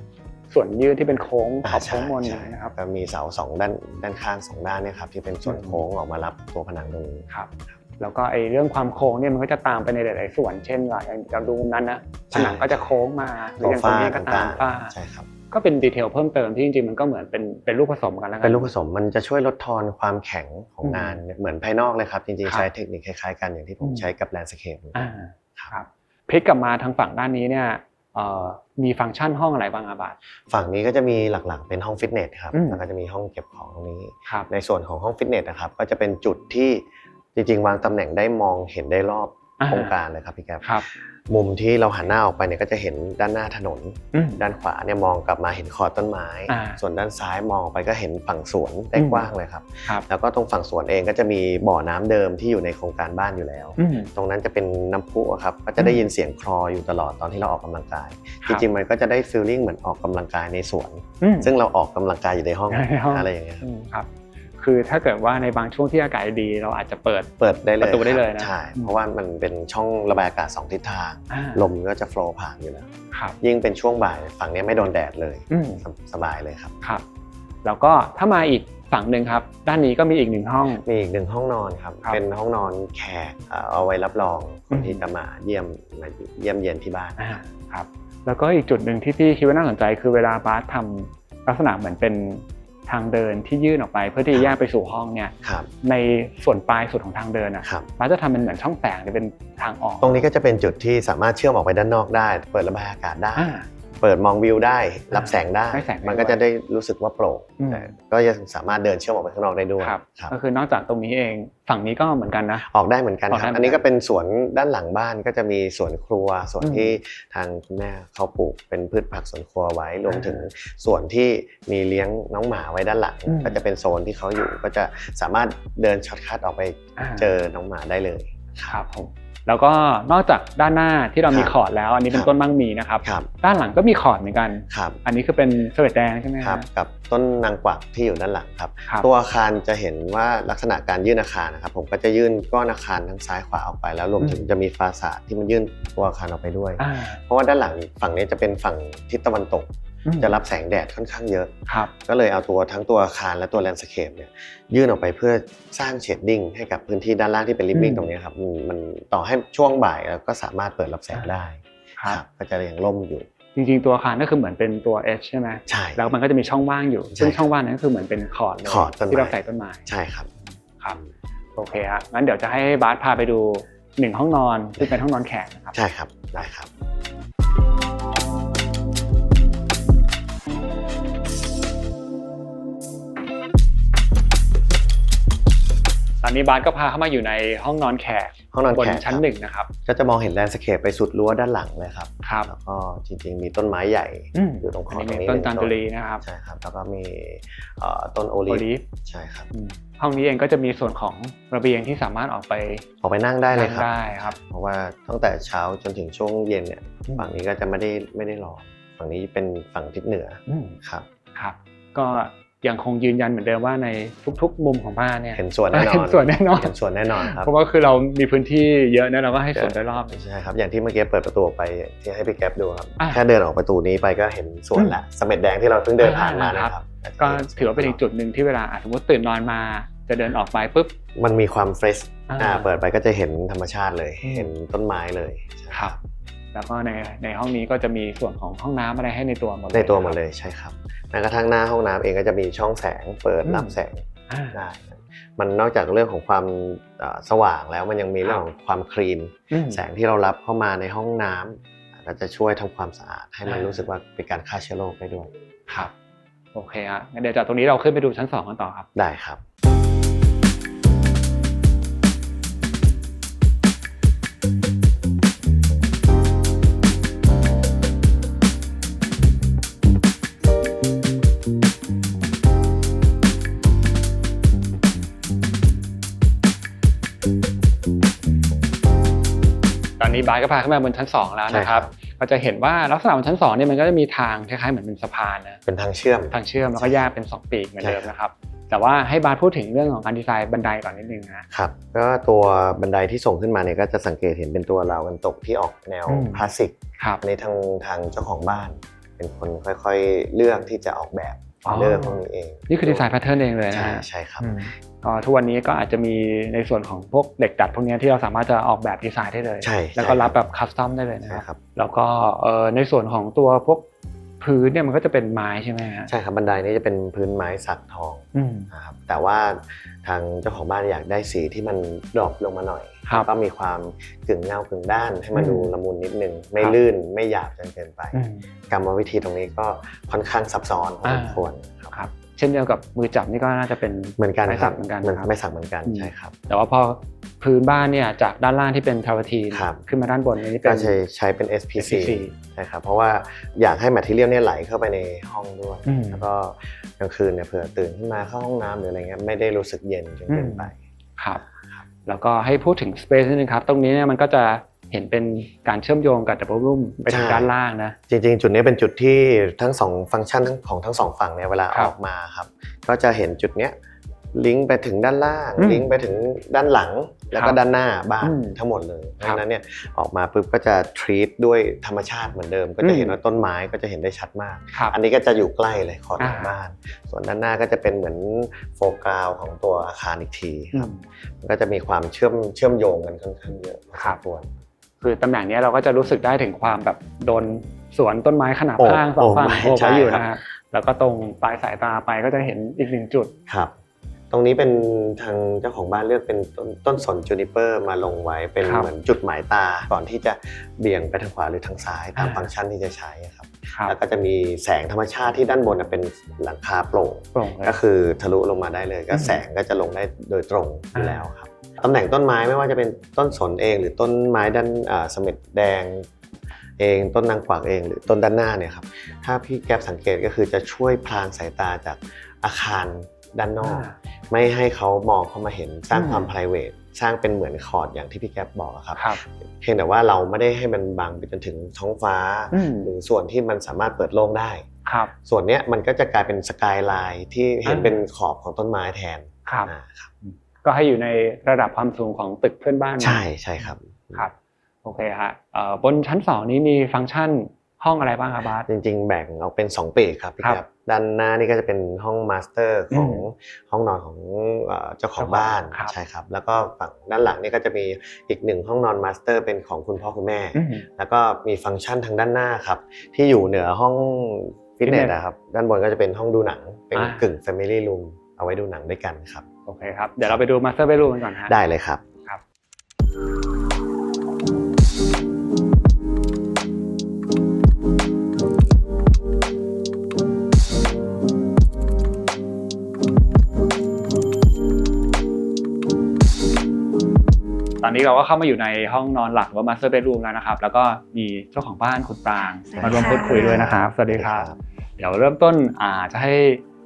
ส่วนยืดที่เป็นโค้งขอบโค้งมนนะครับก็มีเสา2ด้านข้าง2ด้านเนี่ยครับที่เป็นส่วนโค้งออกมารับตัวผนังตรงนี้ครับแล้วก็ไอ้เรื่องความโค้งเนี่ยมันก็จะตามไปในหลายๆส่วนเช่นว่าอย่างเราดูมุมนั้นนะผนังก็จะโค้งมาหรืออย่างตรงนี้ก็ตามฝ้าใช่ครับก็เป็นดีเทลเพิ่มเติมที่จริงๆมันก็เหมือนเป็นลูกผสมกันแล้วกันเป็นลูกผสมมันจะช่วยลดทอนความแข็งของงานเหมือนภายนอกเลยครับจริงๆใช้เทคนิคคล้ายๆกันอย่างที่ผมใช้กับแลนด์สเคปครับพลิกกลับมาทางฝั่งด้านนี้เนี่ยมีฟังก์ชันห้องอะไรบ้างอาบาทฝั่งนี้ก็จะมีหลักๆเป็นห้องฟิตเนสครับแล้วก็จะมีห้องเก็บของตรงนี้ในส่วนของห้องฟิตเนสนะครับก็จะเป็นจุดที่จริงๆวางตำแหน่งได้มองเห็นได้รอบโครงการเลยครับพี่แก๊ปมุมที่เราหันหน้าออกไปเนี่ยก็จะเห็นด้านหน้าถนนด้านขวาเนี่ยมองกลับมาเห็นขอบต้นไม้ส่วนด้านซ้ายมองไปก็เห็นฝั่งสวนได้กว้างเลยครับแล้วก็ตรงฝั่งสวนเองก็จะมีบ่อน้ำเดิมที่อยู่ในโครงการบ้านอยู่แล้วตรงนั้นจะเป็นน้ำพุครับก็จะได้ยินเสียงคลออยู่ตลอดตอนที่เราออกกำลังกายจริงๆมันก็จะได้ฟีลลิ่งเหมือนออกกำลังกายในสวนซึ่งเราออกกำลังกายอยู่ในห้องอะไรอย่างเงี้ยครับคือถ้าเกิดว่าในบางช่วงที่อากาศดีเราอาจจะเปิดได้เลยประตูได้เลยนะใช่เพราะว่ามันเป็นช่องระบายอากาศ2ทิศทางลมก็จะโฟลว์ผ่านอยู่แล้วยิ่งเป็นช่วงบ่ายฝั่งนี้ไม่โดนแดดเลยสบายเลยครับครับแล้วก็ถ้ามาอีกฝั่งหนึ่งครับด้านนี้ก็มีอีก1ห้องมีอีก1ห้องนอนครับเป็นห้องนอนแขกเอาไว้รับรองคนที่จะมาเยี่ยมเยียนที่บ้านครับแล้วก็อีกจุดหนึ่งที่พี่คิดว่าน่าสนใจคือเวลาบาสทำลักษณะเหมือนเป็นทางเดินที่ยื่นออกไปเพื่อที่จะแยกไปสู่ห้องเนี่ยในส่วนปลายสุดของทางเดินมันจะทำเป็นเหมือนช่องแสงหรือเป็นทางออกตรงนี้ก็จะเป็นจุดที่สามารถเชื่อมออกไปด้านนอกได้เปิดระบายอากาศได้เปิดมองวิวได้รับแสงได้มันก็จะได้รู้สึกว่าโปร่งแต่ก็ยังสามารถเดินเชื่อมออกไปข้างนอกได้ด้วยก็คือนอกจากตรงนี้เองฝั่งนี้ก็เหมือนกันนะออกได้เหมือนกันครับอันนี้ก็เป็นสวนด้านหลังบ้านก็จะมีสวนครัวสวนที่ทางคุณแม่เขาปลูกเป็นพืชผักสวนครัวไว้รวมถึงส่วนที่มีเลี้ยงน้องหมาไว้ด้านหลังก็จะเป็นโซนที่เขาอยู่ก็จะสามารถเดินช็อตคัทออกไปเจอน้องหมาได้เลยครับผม แล้วก็นอกจากด้านหน้าที่เรามี ครับ คอร์ดแล้วอันนี้เป็ คน รับ ต้นมั่งมีนะครับ ครับ ด้านหลังก็มีคอร์ดเหมือนกัน ครับ อันนี้คือเป็นเสวตแดงใช่ไหม ครับกับต้นนางกวักที่อยู่ด้านหลังครับ ครับ ตัวอาคารจะเห็นว่าลักษณะการยื่นอาคารนะครับผมก็จะยื่นก้อนอาคารทั้งซ้ายขวาออกไปแล้วรวมถึงจะมีฟาสาดที่มันยื่นตัวอาคารออกไปด้วย เพราะว่าด้านหลังฝั่งนี้จะเป็นฝั่งทิศตะวันตกจะรับแสงแดดค่อนข้างเยอะ ครับ ก็เลยเอาทั้งตัวอาคารและตัวแลนด์สเคปเนี่ยยื่นออกไปเพื่อสร้างเชดดิ้งให้กับพื้นที่ด้านล่างที่เป็นลิฟวิ่งตรงนี้ครับมันต่อให้ช่วงบ่ายแล้วก็สามารถเปิดรับแสงได้ครับก็จะยังร่มอยู่จริงๆตัวอาคารก็คือเหมือนเป็นตัว H ใช่ไหมใช่แล้วมันก็จะมีช่องว่างอยู่ซึ่งช่องว่างนั้นก็คือเหมือนเป็นคอร์ดที่เราใส่ต้นไม้ใช่ครับครับโอเคครับงั้นเดี๋ยวจะให้บาสพาไปดู1ห้องนอนซึ่งเป็นห้องนอนแขกนะครับใช่ครับได้ครับตอนนี้บาสก็พาเข้ามาอยู่ในห้องนอนแขกบนชั้น1นะครับก็จะมองเห็นแลนด์สเคปไปสุดรั้วด้านหลังเลยครับครับแล้วก็จริงๆมีต้นไม้ใหญ่อยู่ตรงขอบตรงนี้ต้นจามจุรีนะครับใช่ครับแล้วก็มีต้นโอลีฟใช่ครับห้องนี้เองก็จะมีส่วนของระเบียงที่สามารถออกไปนั่งได้เลยครับ เพราะว่าตั้งแต่เช้าจนถึงช่วงเย็นเนี่ยฝั่งนี้ก็จะไม่ได้ร้อนฝั่งนี้เป็นฝั่งทิศเหนือครับก็ยังคงยืนยันเหมือนเดิมว่าในทุกๆมุมของบ้านเนี่ยเห็นสวนแน่นอนครับเพราะว่าคือเรามีพื้นที่เยอะนะเราก็ให้สวนโดยรอบใช่ครับอย่างที่เมื่อกี้เปิดประตูออกไปที่ให้พี่แก๊ปดูครับแค่เดินออกประตูนี้ไปก็เห็นสวนละเสม็ดแดงที่เราเพิ่งเดินผ่านมานะครับก็ถือว่าเป็นอีกจุดหนึ่งที่เวลาสมมติตื่นนอนมาจะเดินออกไปปุ๊บมันมีความเฟรชเปิดไปก็จะเห็นธรรมชาติเลยเห็นต้นไม้เลยครับแล้วก็ในห้องนี้ก็จะมีส่วนของห้องน้ำอะไรให้ในตัวหมดเลยใช่ครับแม้กระทั่งหน้าห้องน้ำเองก็จะมีช่องแสงเปิดรับแสงได้มันนอกจากเรื่องของความสว่างแล้วมันยังมีเรื่องของความคลีนแสงที่เรารับเข้ามาในห้องน้ำก็จะช่วยทำความสะอาดให้มันรู้สึกว่าเป็นการฆ่าเชื้อโรคได้ด้วยครับโอเคฮะงั้นเดี๋ยวจากตรงนี้เราขึ้นไปดูชั้น2กันต่อครับได้ครับตอนนี้บาสก็พาขึ้นมาบนชั้น2แล้วนะครับก็จะเห็นว่าลักษณะบนชั้น2เนี่ยมันก็จะมีทางคล้ายๆเหมือนเป็นสะพานนะเป็นทางเชื่อมแล้วก็แยกเป็น2ปีกเหมือนเดิมนะครับแต่ว่าให้บาสพูดถึงเรื่องของการดีไซน์บันไดก่อนนิดนึงนะครับก็ตัวบันไดที่ส่งขึ้นมาเนี่ยก็จะสังเกตเห็นเป็นตัวราวกันตกที่ออกแนวคลาสสิกในทางเจ้าของบ้านเป็นคนค่อยๆเลือกที่จะออกแบบเลือกพวกนี้เองนี่คือดีไซน์แพทเทิร์นเองเลยนะใช่ครับทุกวันนี้ก็อาจจะมีในส่วนของพวกเหล็กดัดพวกนี้ที่เราสามารถจะออกแบบดีไซน์ได้เลยแล้วก็รับแบบคัสตอมได้เลยนะครับแล้วก็ในส่วนของตัวพวกพื้นเนี่ยมันก็จะเป็นไม้ใช่ไหมใช่ครับบันไดนี้จะเป็นพื้นไม้สักทองนะครับแต่ว่าทางเจ้าของบ้านอยากได้สีที่มันดรอปลงมาหน่อยก็มีความกึ่งเงากึ่งด้านให้มันดูละมุนนิดนึงไม่ลื่นไม่หยาบจนเกินไปกรรมวิธีตรงนี้ก็ค่อนข้างซับซ้อนพอสมควรครับเช่นเดียวกับมือจับนี่ก็น่าจะเป็นเหมือนกันไม้สักเหมือนกันไม่สักเหมือนกันใช่ครับแต่ว่าพอพื้นบ้านเนี่ยจากด้านล่างที่เป็นทาวทีนขึ้นมาด้านบนนี้เป็นใช้เป็น SPC ใช่ครับเพราะว่าอยากให้แมททีเรียลเนี่ยไหลเข้าไปในห้องด้วยแล้วก็กลางคืนเนี่ยเผื่อตื่นขึ้นมาเข้าห้องน้ำหรืออะไรเงี้ยไม่ได้รู้สึกเย็นจนเกินไปครับแล้วก็ให้พูดถึง Space นิดนึงครับตรงนี้เนี่ยมันก็จะเห็นเป็นการเชื่อมโยงกับ Double Room ไปถึงด้านล่างนะจริงๆจุดนี้เป็นจุดที่ทั้ง2ฟังก์ชันของทั้ง2ฝั่งเนี่ยเวลาออกมาครับก็จะเห็นจุดเนี้ยลิงก์ไปถึงด้านล่างลิงก์ไปถึงด้านหลังแล้วก็ด้านหน้าบ้านทั้งหมดเลยเพราะฉะนั้นเนี่ยออกมาปุ๊บก็จะทรีตด้วยธรรมชาติเหมือนเดิมก็จะเห็นว่าต้นไม้ก็จะเห็นได้ชัดมากอันนี้ก็จะอยู่ใกล้เลยขอบหลังบ้านส่วนด้านหน้าก็จะเป็นเหมือนโฟกัสของตัวอาคารอีกทีครับมันก็จะมีความเชื่อมโยงกันค่อนข้างเยอะครับคือตำแหน่งนี้เราก็จะรู้สึกได้ถึงความแบบโดนสวนต้นไม้ขนาดข้าง2ฝั่งโอบไว้อยู่นะฮะแล้วก็ตรงปลายสายตาไปก็จะเห็นอีก1จุดครับตรงนี้เป็นทางเจ้าของบ้านเลือกเป็นต้นสนจูนิเปอร์มาลงไว้เป็นเหมือนจุดหมายตาก่อนที่จะเบี่ยงไปทางขวาหรือทางซ้ายตามฟังก์ชันที่จะใช้ครับแล้วก็จะมีแสงธรรมชาติที่ด้านบนเป็นหลังคาโปร่งก็คือทะลุลงมาได้เลยก็แสงก็จะลงได้โดยตรงอยู่แล้วครับตำแหน่งต้นไม้ไม่ว่าจะเป็นต้นสนเองหรือต้นไม้ด้านเสม็ดแดงเองต้นนางกวักเองหรือต้นด้านหน้าเนี่ยครับถ้าพี่แก๊ปสังเกตก็คือจะช่วยพรางสายตาจากอาคารด้านนอกไม่ให้เขามองเข้ามาเห็นสร้างความ private สร้างเป็นเหมือนคอร์ดอย่างที่พี่แก๊ปบอกครับ ครับ เพียงแต่ว่าเราไม่ได้ให้มันบังไปจนถึงท้องฟ้าหรือส่วนที่มันสามารถเปิดโล่งได้ครับส่วนเนี้ยมันก็จะกลายเป็นสกายไลน์ที่เห็นเป็นขอบของต้นไม้แทนครับก็ให้อยู่ในระดับความสูงของตึกเพื่อนบ้านใช่ใช่ครับครับโอเคฮะบนชั้น2นี้มีฟังก์ชันห้องอะไรบ้างครับบาสจริงๆแบ่งออกเป็น2ปีกครับพี่ครับด้านหน้านี่ก็จะเป็นห้องมาสเตอร์ของห้องนอนของเจ้าของบ้านใช่ครับแล้วก็ฝั่งด้านหลังนี่ก็จะมีอีก1ห้องนอนมาสเตอร์เป็นของคุณพ่อคุณแม่แล้วก็มีฟังก์ชันทางด้านหน้าครับที่อยู่เหนือห้องฟิตเนสนะครับด้านบนก็จะเป็นห้องดูหนังเป็นกึ่ง Family Room เอาไว้ดูหนังด้วยกันครับโอเคครับเดี๋ยวเราไปดูมาสเตอร์เบดรูมกันก่อนฮะได้เลยครับตอนนี้เราก็เข้ามาอยู่ในห้องนอนหลักว่ามาสเตอร์เบดรูมแล้วนะครับแล้วก็มีเจ้าของบ้านคุณปรางมาร่วมพูดคุยด้วยนะครับสวัสดีครับเดี๋ยวเริ่มต้นจะให้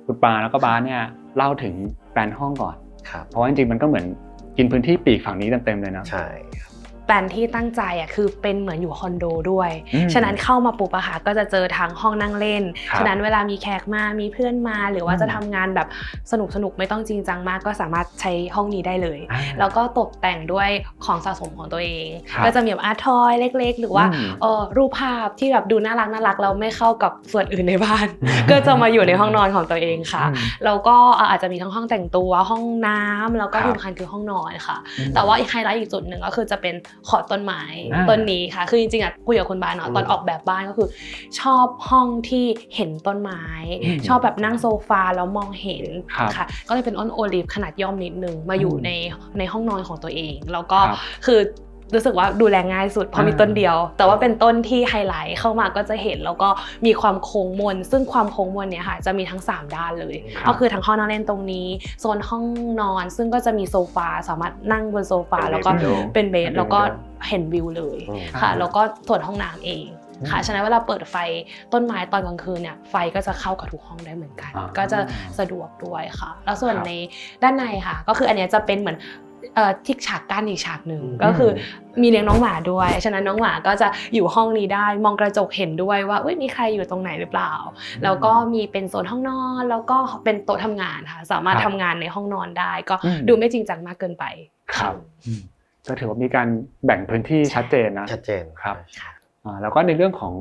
คุณปรางแล้วก็บาสเนี่ยเล่าถึงแปลนห้องก่อนเพราะว่าจริงๆมันก็เหมือนกินพื้นที่ปีกฝั่งนี้เต็มๆเลยนะใช่แปลนที่ตั้งใจคือเป็นเหมือนอยู่คอนโดด้วยฉะนั้นเข้ามาปุ๊บก็จะเจอทางห้องนั่งเล่นฉะนั้นเวลามีแขกมามีเพื่อนมาหรือว่าจะทำงานแบบสนุกไม่ต้องจริงจังมากก็สามารถใช้ห้องนี้ได้เลยแล้วก็ตกแต่งด้วยของสะสมของตัวเองก็จะมีแบบอาร์ตทอยเล็กๆหรือว่ารูปภาพที่แบบดูน่ารักแล้วไม่เข้ากับส่วนอื่นในบ้าน ก็จะมาอยู่ในห้องนอนของตัวเองค่ะแล้วก็อาจจะมีทั้งห้องแต่งตัวห้องน้ำแล้วก็ที่สำคัญคือห้องนอนค่ะแต่ว่าไฮไลท์อีกจุดหนึ่งก็คือจะเป็นขอต้นไม้ต้นนี้ค่ะคือจริงๆคุยกับคุณบาสเนาะตอนออกแบบบ้านก็คือชอบห้องที่เห็นต้นไม้ชอบแบบนั่งโซฟาแล้วมองเห็นค่ะก็เลยเป็นต้นโอลิฟขนาดย่อมนิดนึงมาอยู่ในห้องนอนของตัวเองแล้วก็คือรู้สึกว่าดูแลง่ายสุดเพราะมีต้นเดียวแต่ว่าเป็นต้นที่ไฮไลท์เข้ามาก็จะเห็นแล้วก็มีความโค้งมนซึ่งความโค้งมนเนี่ยค่ะจะมีทั้ง3ด้านเลยก็คือทั้งห้องนั่งเล่นตรงนี้โซนห้องนอนซึ่งก็จะมีโซฟาสามารถนั่งบนโซฟาแล้วก็เป็นเบดแล้วก็เห็นวิวเลยค่ะแล้วก็ส่วนห้องน้ำเองค่ะฉะนั้นเวลาเปิดไฟต้นไม้ตอนกลางคืนเนี่ยไฟก็จะเข้ากับทุกห้องได้เหมือนกันก็จะสะดวกด้วยค่ะแล้วส่วนในด้านในค่ะก็คืออันนี้จะเป็นเหมือนที่ฉากกั้นอีกฉากหนึ่งก็คือมีเลี้ยงน้องหมาด้วยฉะนั้นน้องหมาก็จะอยู่ห้องนี้ได้มองกระจกเห็นด้วยว่ามีใครอยู่ตรงไหนหรือเปล่าแล้วก็มีเป็นโซนห้องนอนแล้วก็เป็นโต๊ะทำงานค่ะสามารถทำงานในห้องนอนได้ก็ดูไม่จริงจังมากเกินไปครับก็ถือว่ามีการแบ่งพื้นที่ชัดเจนนะชัดเจนครับแล้วก็ในเรื่องของ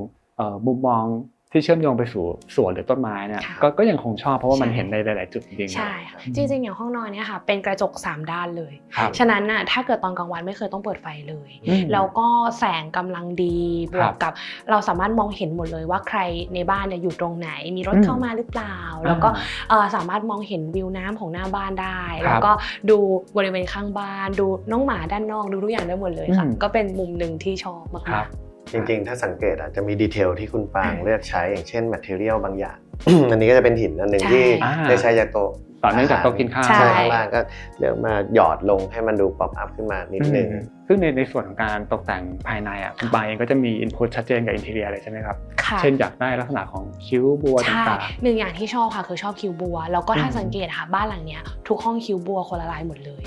มุมมองที่เชื่อมโยงไปสู่สวนหรือต้นไม้เนี่ยก็ยังคงชอบเพราะว่ามันเห็นในหลายๆจุดจริงๆใช่ค่ะจริงๆอย่างห้องนอนเนี่ยค่ะเป็นกระจก3ด้านเลยฉะนั้นน่ะถ้าเกิดตอนกลางวันไม่เคยต้องเปิดไฟเลยแล้วก็แสงกำลังดีบวกกับเราสามารถมองเห็นหมดเลยว่าใครในบ้านเนี่ยอยู่ตรงไหนมีรถเข้ามาหรือเปล่าแล้วก็สามารถมองเห็นวิวน้ำของหน้าบ้านได้แล้วก็ดูบริเวณข้างบ้านดูน้องหมาด้านนอกดูทุกอย่างได้หมดเลยค่ะก็เป็นมุมนึงที่ชอบมากจริงๆถ้าสังเกตอาจจะมีดีเทลที่คุณปางเลือกใช้อย่างเช่นแมทเทอเรียลบางอย่าง อันนี้ก็จะเป็นหินอันหนึ่งที่ได้ใช้จากโต๊ะต่อเนื่องจากโต๊ะกินข้าวใช่ข้างล่างก็เลือกมาหยอดลงให้มันดูป๊อปอัพขึ้นมานิดนึงซึ่งในส่วนของการตกแต่งภายในคุณปางเองก็จะมีอินพุตชัดเจนกับอินทีเรียเลยใช่ไหมครับเช่นอยากได้ลักษณะของคิ้วบัวต่างๆหนึ่งอย่างที่ชอบค่ะคือชอบคิ้วบัวแล้วก็ถ้าสังเกตค่ะบ้านหลังเนี้ยทุกห้องคิ้วบัวคนละลายหมดเลย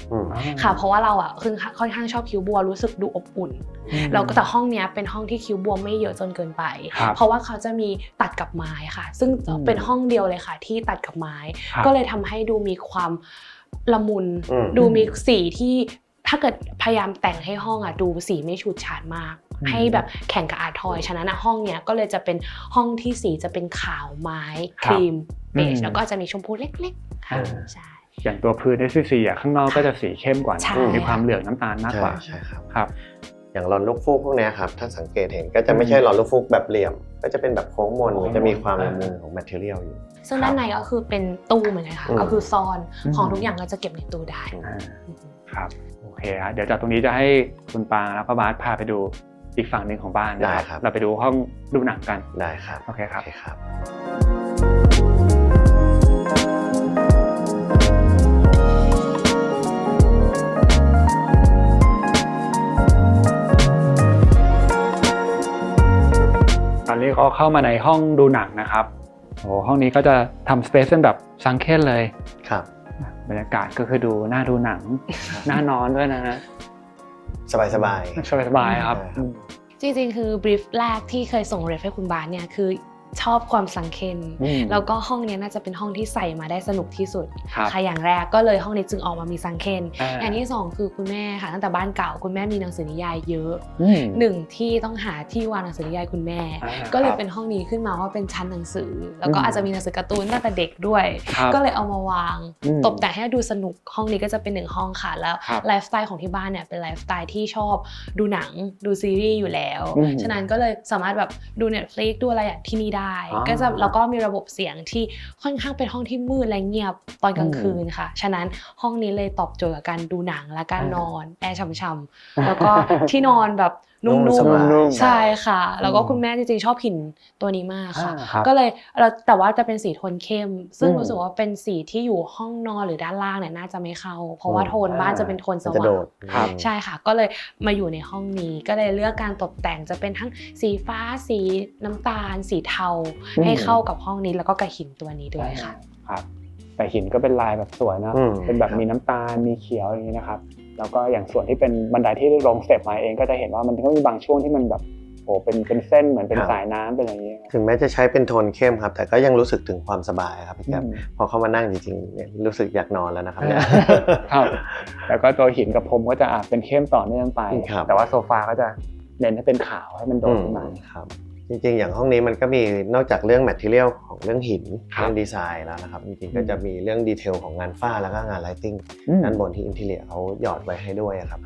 ค่ะเพราะว่าเราคือค่อนข้างชอบคิ้วบัวรู้สึกดูอบอุ่นแล้วก็แต่ห้องเนี้ยเป็นห้องที่คิ้วบัวไม่เยอะจนเกินไปเพราะว่าเขาจะมีตัดกับไม้ค่ะซึ่งเป็นห้องเดียวเลยค่ะที่ตัดกับไม้ก็เลยทำให้ดูมีความละมุนดูมีสีที่ถ้าเกิดพยายามแต่งให้ห้องดูสีไม่ฉูดฉาดมากให้แบบแข่งกับอาร์ทอยฉะนั้นห้องเนี้ยก็เลยจะเป็นห้องที่สีจะเป็นขาวไม้ครีมเบจแล้วก็จะมีชมพูเล็กๆค่ะใช่อย่างตัวพื้น SCC ข้างนอกก็จะสีเข้มกว่ามีความเหลืองน้ำตาลมากกว่าใช่ครับครับอย่างหลอดลูกฟูกพวกนี้ครับถ้าสังเกตเห็นก็จะไม่ใช่หลอดลูกฟูกแบบเหลี่ยมก็จะเป็นแบบโค้งมนจะมีความละมุนของแมทเทอเรียลอยู่ซึ่งด้านในก็คือเป็นตู้เหมือนกันค่ะก็คือซ่อนของทุกอย่างก็จะเก็บในตู้ได้ครับโอเคครับเดี๋ยวจากตรงนี้จะให้คุณปางแล้วก็บาสพาไปดูอีกฝั่งหนึ่งของบ้านนะครับเราไปดูห้องดูหนังกันได้ครับโอเคครับตอนนี้เขาเข้ามาในห้องดูหนังนะครับโอ้ห้องนี้ก็จะทำสเปซเป็นแบบซังเค้นเลยครับ บรรยากาศก็คือดูน่าดูหนังน่านอนด้วยนะฮะ สบาย สบายครับ จริงๆคือบรีฟแรกที่เคยส่งเรฟให้คุณบาสเนี่ยคือชอบความสังเคน แล้วก็ห้องนี้น่าจะเป็นห้องที่ใส่มาได้สนุกที่สุดค่ะอย่างแรกก็เลยห้องนี้จึงออกมามีสังเคนอย่างที่สองคือคุณแม่ค่ะตั้งแต่บ้านเก่าคุณแม่มีหนังสือนิยายเยอะหนึ่งที่ต้องหาที่วางหนังสือนิยายคุณแม่ก็เลยเป็นห้องนี้ขึ้นมาว่าเป็นชั้นหนังสือแล้วก็อาจจะมีหนังสือการ์ตูนตั้งแต่เด็กด้วยก็เลยเอามาวางตกแต่งให้ดูสนุกห้องนี้ก็จะเป็น1ห้องค่ะแล้วไลฟ์สไตล์ของที่บ้านเนี่ยเป็นไลฟ์สไตล์ที่ชอบดูหนังดูซีรีส์อยู่แล้วฉะนั้นก็เลยสามารถแบบดู Netflix ดูอะไรอย่างที่นี่ได้ก็จะแล้วก็มีระบบเสียงที่ค่อนข้างเป็นห้องที่มืดและเงียบตอนกลางคืนค่ะฉะนั้นห้องนี้เลยตอบโจทย์กับการดูหนังและการนอนแอร์ช่ำๆแล้วก็ที่นอนแบบนุ่มๆใช่ค่ะแล้วก็คุณแม่จริงๆชอบหินตัวนี้มากค่ะก็เลยแต่ว่าจะเป็นสีโทนเข้มซึ่งรู้สึกว่าเป็นสีที่อยู่ห้องนอนหรือด้านล่างเนี่ยน่าจะไม่เข้าเพราะว่าโทนบ้านจะเป็นโทนสว่างใช่ค่ะก็เลยมาอยู่ในห้องนี้ก็เลยเลือกการตกแต่งจะเป็นทั้งสีฟ้าสีน้ำตาลสีเทาให้เข้ากับห้องนี้แล้วก็กับหินตัวนี้ด้วยค่ะครับแต่หินก็เป็นลายแบบสวยนะเป็นแบบมีน้ำตาลมีเขียวอย่างนี้นะครับแล้วก็อย่างส่วนที่เป็นบันไดที่ลงสเต็ปมาเองก็จะเห็นว่ามันก็มีบางช่วงที่มันแบบโอ้เป็นเส้นเหมือนเป็นสายน้ำเป็นอะไรอย่างนี้ถึงแม้จะใช้เป็นโทนเข้มครับแต่ก็ยังรู้สึกถึงความสบายครับพี่แก๊ปพอเข้ามานั่งจริงๆเนี่ยรู้สึกอยากนอนแล้วนะครับเนี่ยครับแล้วก็ตัวหินกับพรมก็จะเป็นเข้มต่อเนื่องไปแต่ว่าโซฟาก็จะเน้นให้เป็นขาวให้มันโดดขึ้นมาครับจริงๆอย่างห้องนี้มันก็มีนอกจากเรื่อง material ของเรื่องหินเรื่องดีไซน์แล้วนะครับจริงๆก็จะมีเรื่องดีเทลของงานฝ้าแล้วก็งานไลติ้งด้านบนที่อินทีเรียเขาหยอดไว้ให้ด้วยครับ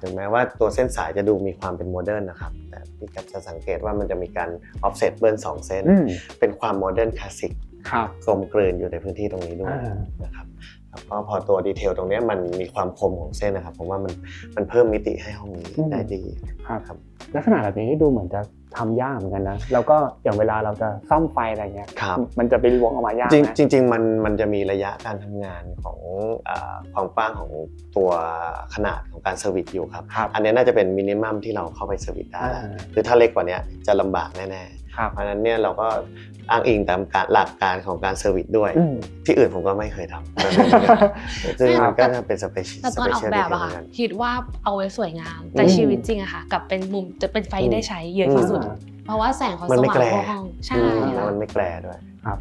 ถึงแม้ว่าตัวเส้นสายจะดูมีความเป็นโมเดิร์นนะครับแต่พี่กัปจะสังเกตว่ามันจะมีการออฟเซตเบิ้ล2เส้นเป็นความโมเดิร์นคลาสสิกกลมกลืนอยู่ในพื้นที่ตรงนี้ด้วยนะครับแล้วก็พอตัวดีเทลตรงนี้มันมีความคมของเส้นนะครับผมว่ามันเพิ่มมิติให้ห้องนี้ได้ดีครับลักษณะแบบนี้ดูเหมือนจะทำยากเหมือนกันนะแล้วก็อย่างเวลาเราจะซ่อมไฟอะไรเงี้ยมันจะไปล้วงออกมายากจริงมันจะมีระยะการทำงานของความกว้างของตัวขนาดของการเซอร์วิสอยู่ครับอันนี้น่าจะเป็นมินิมัมที่เราเข้าไปเซอร์วิสได้คือถ้าเล็กกว่านี้จะลำบากแน่ๆเพราะฉะนั้นเนี่ยเราก็อ้างอิงตามหลักการของการเซอร์วิสด้วยที่อื่นผมก็ไม่เคยทำซึ่งมันก็จะเป็นสเปเชียลแต่ตอนออกแบบอะค่ะคิดว่าเอาไว้สวยงามแต่ชีวิตจริงอะค่ะกับเป็นมุมจะเป็นไฟได้ใช้เยอะที่สุดเพราะว่าแสงเขาสว่างทั่วห้องใช่แล้วมันไม่แกลด้วยครับ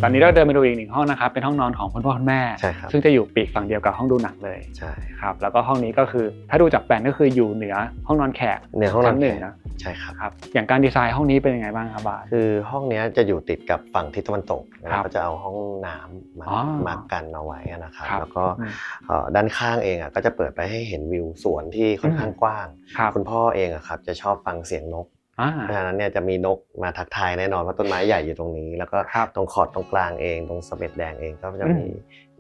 ตอนนี้เราเดินไปดูอีก1ห้องนะครับเป็นห้องนอนของคุณพ่อคุณแม่ซึ่งจะอยู่ปีกฝั่งเดียวกับห้องดูหนังเลยใช่ครับแล้วก็ห้องนี้ก็คือถ้าดูจากแปลนก็คืออยู่เหนือห้องนอนแขกเหนือห้องนอนหนึ่งนะใช่ครับครับอย่างการดีไซน์ห้องนี้เป็นยังไงบ้างครับบาสคือห้องนี้จะอยู่ติดกับฝั่งทิศตะวันตกนะครับก็จะเอาห้องน้ำมากันเอาไว้นะครับแล้วก็ด้านข้างเองก็จะเปิดไปให้เห็นวิวสวนที่ค่อนข้างกว้างคุณพ่อเองครับจะชอบฟังเสียงนกเพราะฉะนั้นเนี่ยจะมีนกมาทักทายแน่นอนว่าต้นไม้ใหญ่อยู่ตรงนี้แล้วก็ตรงขอดตรงกลางเองตรงเสม็ดแดงเองก็จะมี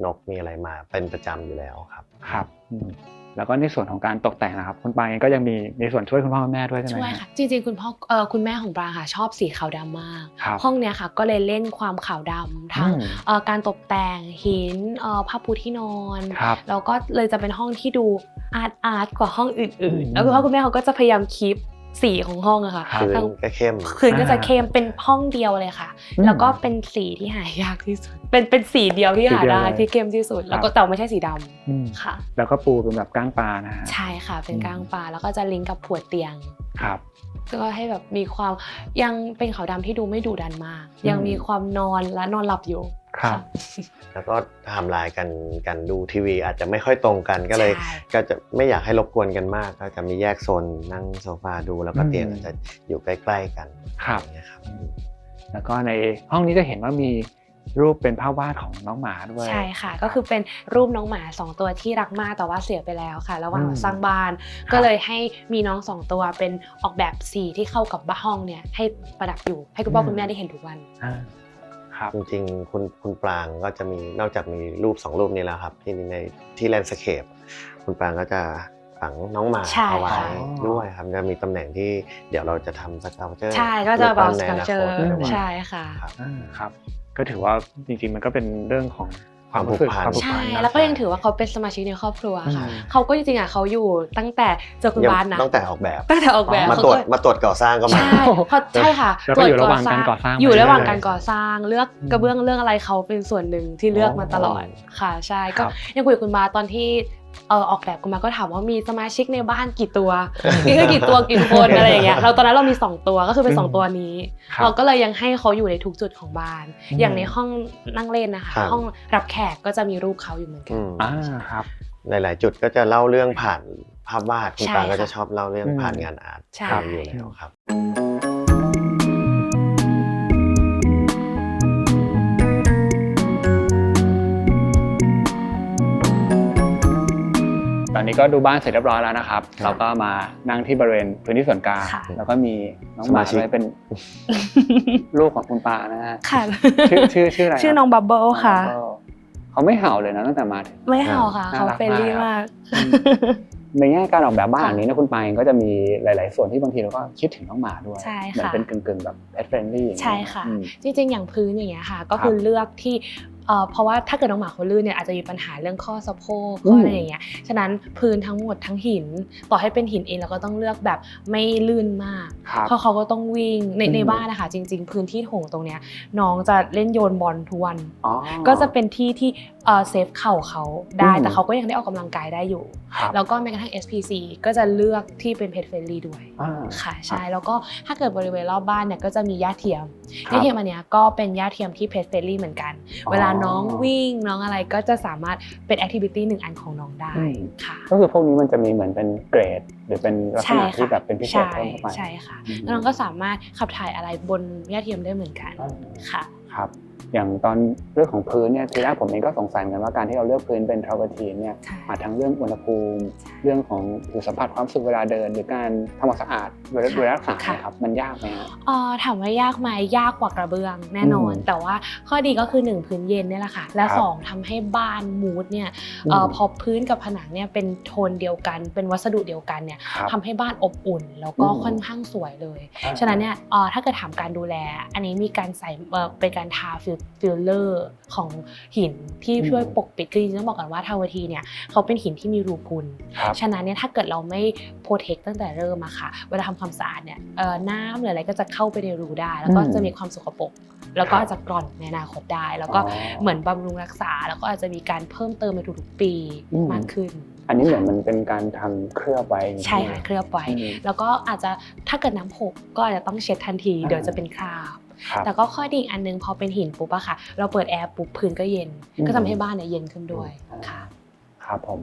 นกมีอะไรมาเป็นประจำอยู่แล้วครับครับแล้วก็ในส่วนของการตกแต่งนะครับคุณปางเองก็ยังมีส่วนช่วยคุณพ่อคุณแม่ด้วยใช่ไหมช่วยค่ะจริงๆคุณแม่ของปางค่ะชอบสีขาวดำมากห้องเนี้ยค่ะก็เลยเล่นความขาวดำทั้งการตกแต่งหินผ้าปูที่นอนแล้วก็เลยจะเป็นห้องที่ดูอาร์ตกว่าห้องอื่นๆแล้วคุณพ่อคุณแม่เขาก็จะพยายามคีปสีของห้องอะค่ะพื้นก็เข้มพื้นก็จะเข้มเป็นห้องเดียวเลยค่ะแล้วก็เป็นสีที่หายากที่สุดเป็นสีเดียวที่หาได้ที่เข้มที่สุดแล้วก็แต่ไม่ใช่สีดำค่ะแล้วก็ปูเป็นแบบก้างปลานะฮะใช่ค่ะเป็นก้างปลาแล้วก็จะลิงก์กับผัวเตียงครับก็ให้แบบมีความยังเป็นขาวดำที่ดูไม่ดุดันมากยังมีความนอนและนอนหลับอยู่ครับแล้วก็ไทม์ไลน์กันดูทีวีอาจจะไม่ค่อยตรงกันก็เลยก็จะไม่อยากให้รบกวนกันมากก็จะมีแยกโซนนั่งโซฟาดูแล้วก็เตียงอาจจะอยู่ใกล้ๆกันครับแล้วก็ในห้องนี้จะเห็นว่ามีรูปเป็นภาพวาดของน้องหมาด้วยใช่ค่ะก็คือเป็นรูปน้องหมา2ตัวที่รักมากแต่ว่าเสียไปแล้วค่ะระหว่างสร้างบ้านก็เลยให้มีน้อง2ตัวเป็นออกแบบสีที่เข้ากับบ้านห้องเนี่ยให้ประดับอยู่ให้คุณพ่อคุณแม่ได้เห็นทุกวันจริงๆคุณปรางก็จะมีนอกจากมีรูป2รูปนี้แล้วครับที่แลนด์สเคปคุณปรางก็จะฝังน้องหมาเอาไว้ด้วยครับจะมีตำแหน่งที่เดี๋ยวเราจะทำสเกลเจอร์ใช่ก็จะบอกสเกลเจอร์ใช่ค่ะครับก็ถือว่าจริงๆมันก็เป็นเรื่องของ ความรู้สึก ความผูกพัน ใช่แล้วก็ยังถือว่าเขาเป็นสมาชิกในครอบครัวค่ะเขาก็จริงๆเขาอยู่ตั้งแต่เจอคุณบาสนะตั้งแต่ออกแบบ เขา มาตรวจก่อสร้างก็มา ใช่ใช่ค่ะ แล้วก็อยู่ระหว่างการก่อสร้าง อยู่ระหว่างการก่อสร้างเลือกกระเบื้องเรื่องอะไรเขาเป็นส่วนหนึ่งที่เลือกมาตลอดค่ะใช่ก็ยังคุยกับคุณบาสตอนที่ออกแบบคุณมาก็ถามว่ามีสมาชิกในบ้านกี่ตัวมีแค่กี่ตัวกี่คนอะไรอย่างเงี้ยเราตอนนั้นเรามี2ตัวก็คือเป็น2ตัวนี้เราก็เลยยังให้เขาอยู่ในทุกจุดของบ้านอย่างในห้องนั่งเล่นนะคะห้องรับแขกก็จะมีรูปเขาอยู่เหมือนกันครับหลายๆจุดก็จะเล่าเรื่องผ่านภาพวาดคุณปาก็จะชอบเล่าเรื่องผ่านงานอาร์ตอยู่แล้วครับตอนนี้ก็ดูบ้านเสร็จเรียบร้อยแล้วนะครับเราก็มานั่งที่บริเวณพื้นที่ส่วนกลางแล้วก็มีน้องหมาด้วยเป็นลูกของคุณปานะฮะชื่ออะไรชื่อน้องบับเบิ้ลค่ะเขาไม่เห่าเลยนะตั้งแต่มาไม่เห่าค่ะเขาเฟรนลี่มากในแง่การออกแบบบ้านหลังนี้นะคุณปาเองก็จะมีหลายๆส่วนที่บางทีเราก็คิดถึงน้องหมาด้วยเหมือนเป็นกึ่งๆแบบ pet friendly ใช่ค่ะจริงๆอย่างพื้นอย่างเงี้ยค่ะก็คือเลือกที่เพราะว่าถ้าเกิดน้องหมาเขาลื่นเนี่ยอาจจะมีปัญหาเรื่องข้อสะโพกข้ออะไรอย่างเงี้ยฉะนั้นพื้นทั้งหมดทั้งหินต่อให้เป็นหินเองเราก็ต้องเลือกแบบไม่ลื่นมากเพราะเขาก็ต้องวิ่งในบ้านนะคะจริงๆพื้นที่โถงตรงเนี้ยน้องจะเล่นโยนบอลทุกวันก็จะเป็นที่ที่เซฟเข่าเขาได้แต่เขาก็ยังได้ออกกำลังกายได้อยู่แล้วก็แม้กระทั่ง SPC ก็จะเลือกที่เป็น pet friendly ด้วยค่ะใช่แล้วก็ถ้าเกิดบริเวณรอบบ้านเนี่ยก็จะมีหญ้าเทียมอันเนี้ยก็เป็นหญ้าเทียมที่ pet friendly เหมือนกันเวลาน้องวิ่งน้องอะไรก็จะสามารถเป็นแอคทิวิตี้1อันของน้องได้ค่ะก็คือพวกนี้มันจะมีเหมือนเป็นเกรดหรือเป็นลักษณะที่แบบเป็นพิเศษเพิ่มเข้าไปใช่ค่ะแล้วน้องก็สามารถขับถ่ายอะไรบนหญ้าเทียมได้เหมือนกันค่ะครับอย่างตอนเรื่องของพื้นเนี่ยทีแรกผมเองก็สงสัยเหมือนกันว่าการที่เราเลือกพื้นเป็นทราเวอร์ทีนเนี่ยมาทั้งเรื่องอุณหภูมิเรื่องของผิวสัมผัสความรู้สึกเวลาเดินหรือการทำความสะอาดเวลารักษาครับมันยากไหมครับถามว่ายากไหมยากกว่ากระเบื้องแน่นอนแต่ว่าข้อดีก็คือ1พื้นเย็นเนี่ยแหละค่ะและ2ทำให้บ้านมูดเนี่ยพอพื้นกับผนังเนี่ยเป็นโทนเดียวกันเป็นวัสดุเดียวกันเนี่ยทำให้บ้านอบอุ่นแล้วก็ค่อนข้างสวยเลยฉะนั้นเนี่ยถ้าเกิดถามการดูแลอันนี้มีการใส่เป็นการทาฟิลเลอร์ของหินที่ช่วยปกปิดคือจริงๆต้องบอกกันว่าทาวเวอร์ทีเนี่ยเขาเป็นหินที่มีรูพุนฉะนั้นเนี่ยถ้าเกิดเราไม่โปรเทคตั้งแต่เริ่มอะค่ะเวลาทำความสะอาดเนี่ยน้ำหรืออะไรก็จะเข้าไปในรูได้แล้วก็จะมีความสกปรกแล้วก็จะกร่อนในอนาคตได้แล้วก็เหมือนบำรุงรักษาแล้วก็อาจจะมีการเพิ่มเติมในทุกๆปีมากขึ้นอันนี้เหมือนมันเป็นการทำเคลือบไว้ใช่ค่ะเคลือบไว้แล้วก็อาจจะถ้าเกิดน้ำหกก็อาจจะต้องเช็ดทันทีเดี๋ยวจะเป็นคราบแต่ก็ข้อดีอันนึงพอเป็นหินปุ๊บอะค่ะเราเปิดแอร์ปุ๊บพื้นก็เย็นก็ทำให้บ้านเนี่ยเย็นขึ้นด้วยค่ะครับผม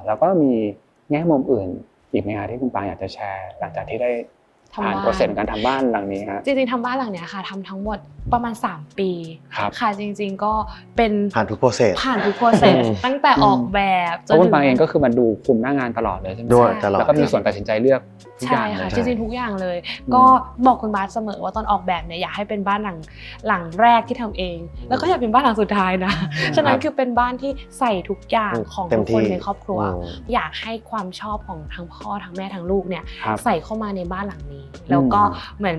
แล้วก็มีแง่มุมอื่นอีกไหมคะที่คุณปางอยากจะแชร์หลังจากที่ได้ผ่านโปรเซสการทำบ้านหลังนี้ฮะจริงๆทำบ้านหลังเนี้ยค่ะทำทั้งหมดประมาณ3 ปีค่ะจริงๆก็เป็นผ่านทุกโปรเซสตั้งแต่ออกแบบจนคุณปางเองก็คือมันดูคุมหน้างานตลอดเลยใช่ไหมแล้วก็มีส่วนตัดสินใจเลือกใช่ค่ะจริงๆทุกอย่างเลยก็บอกคุณบาสเสมอว่าตอนออกแบบเนี่ยอยากให้เป็นบ้านหลังแรกที่ทำเองแล้วก็อยากเป็นบ้านหลังสุดท้ายนะฉะนั้นคือเป็นบ้านที่ใส่ทุกอย่างของทุกคนในครอบครัวอยากให้ความชอบของทั้งพ่อทั้งแม่ทั้งลูกเนี่ยใส่เข้ามาในบ้านหลังนี้แล้วก็เหมือน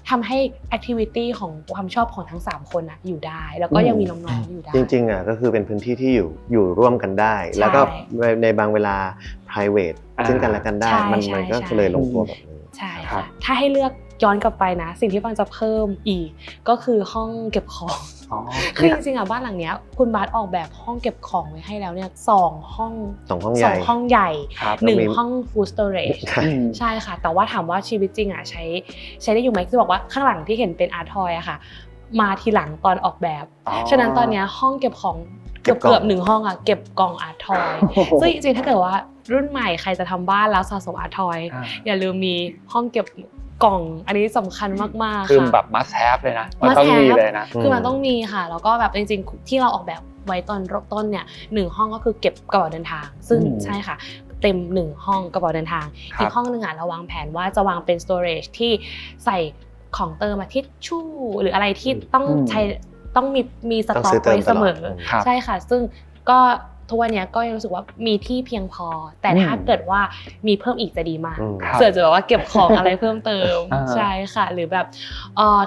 ทำให้แอคทิวิตี้ของความชอบของทั้ง3คนอยู่ได้แล้วก็ยังมีน้องๆอยู่ได้จริงๆก็คือเป็นพื้นที่ที่อยู่ร่วมกันได้แล้วก็ในบางเวลา private ซึ่งกันและกันได้มันก็เลยลงตัวแบบนี้ใช่ค่ะถ้าให้เลือกย้อนกลับไปนะสิ่งที่ปังจะเพิ่มอีกก็คือห้องเก็บของคือจริงๆบ้านหลังเนี้ยคุณบาสออกแบบห้องเก็บของไว้ให้แล้วเนี่ย2 ห้องใหญ่1 ห้อง food storage ใช่ค่ะแต่ว่าถามว่าชีวิตจริงใช้ได้อยู่ไหมจะบอกว่าข้างหลังที่เห็นเป็นอาร์ทอยอะค่ะมาทีหลังตอนออกแบบฉะนั้นตอนนี้ห้องเก็บของเกือบ1 ห้องเก็บกล่องอาร์ทอยซึ่งจริงๆถ้าเกิดว่ารุ่นใหม่ใครจะทำบ้านแล้วสะสมอาร์ทอยอย่าลืมมีห้องเก็บกล่องอันนี้สำคัญมากๆค่ะคือแบบ must have เลยนะมันต้องมีเลยนะคือมันต้องมีค่ะแล้วก็แบบจริงๆที่เราออกแบบไว้ตอนต้นเนี่ย1 ห้องก็คือเก็บกระเป๋าเดินทางซึ่งใช่ค่ะเต็ม1 ห้องกระเป๋าเดินทางอีกห้องนึงเราวางแผนว่าจะวางเป็น storage ที่ใส่ของเติมทิชชู่หรืออะไรที่ต้องมีสต็อกไว้เสมอใช่ค่ะซึ่งก็ ทุกวันนี้ก็ยังรู้สึกว่ามีที่เพียงพอแต่ถ้าเกิดว่ามีเพิ่มอีกจะดีมากเผื่อจะแบบว่าเก็บของอะไรเพิ่มเติมใช่ค่ะหรือแบบ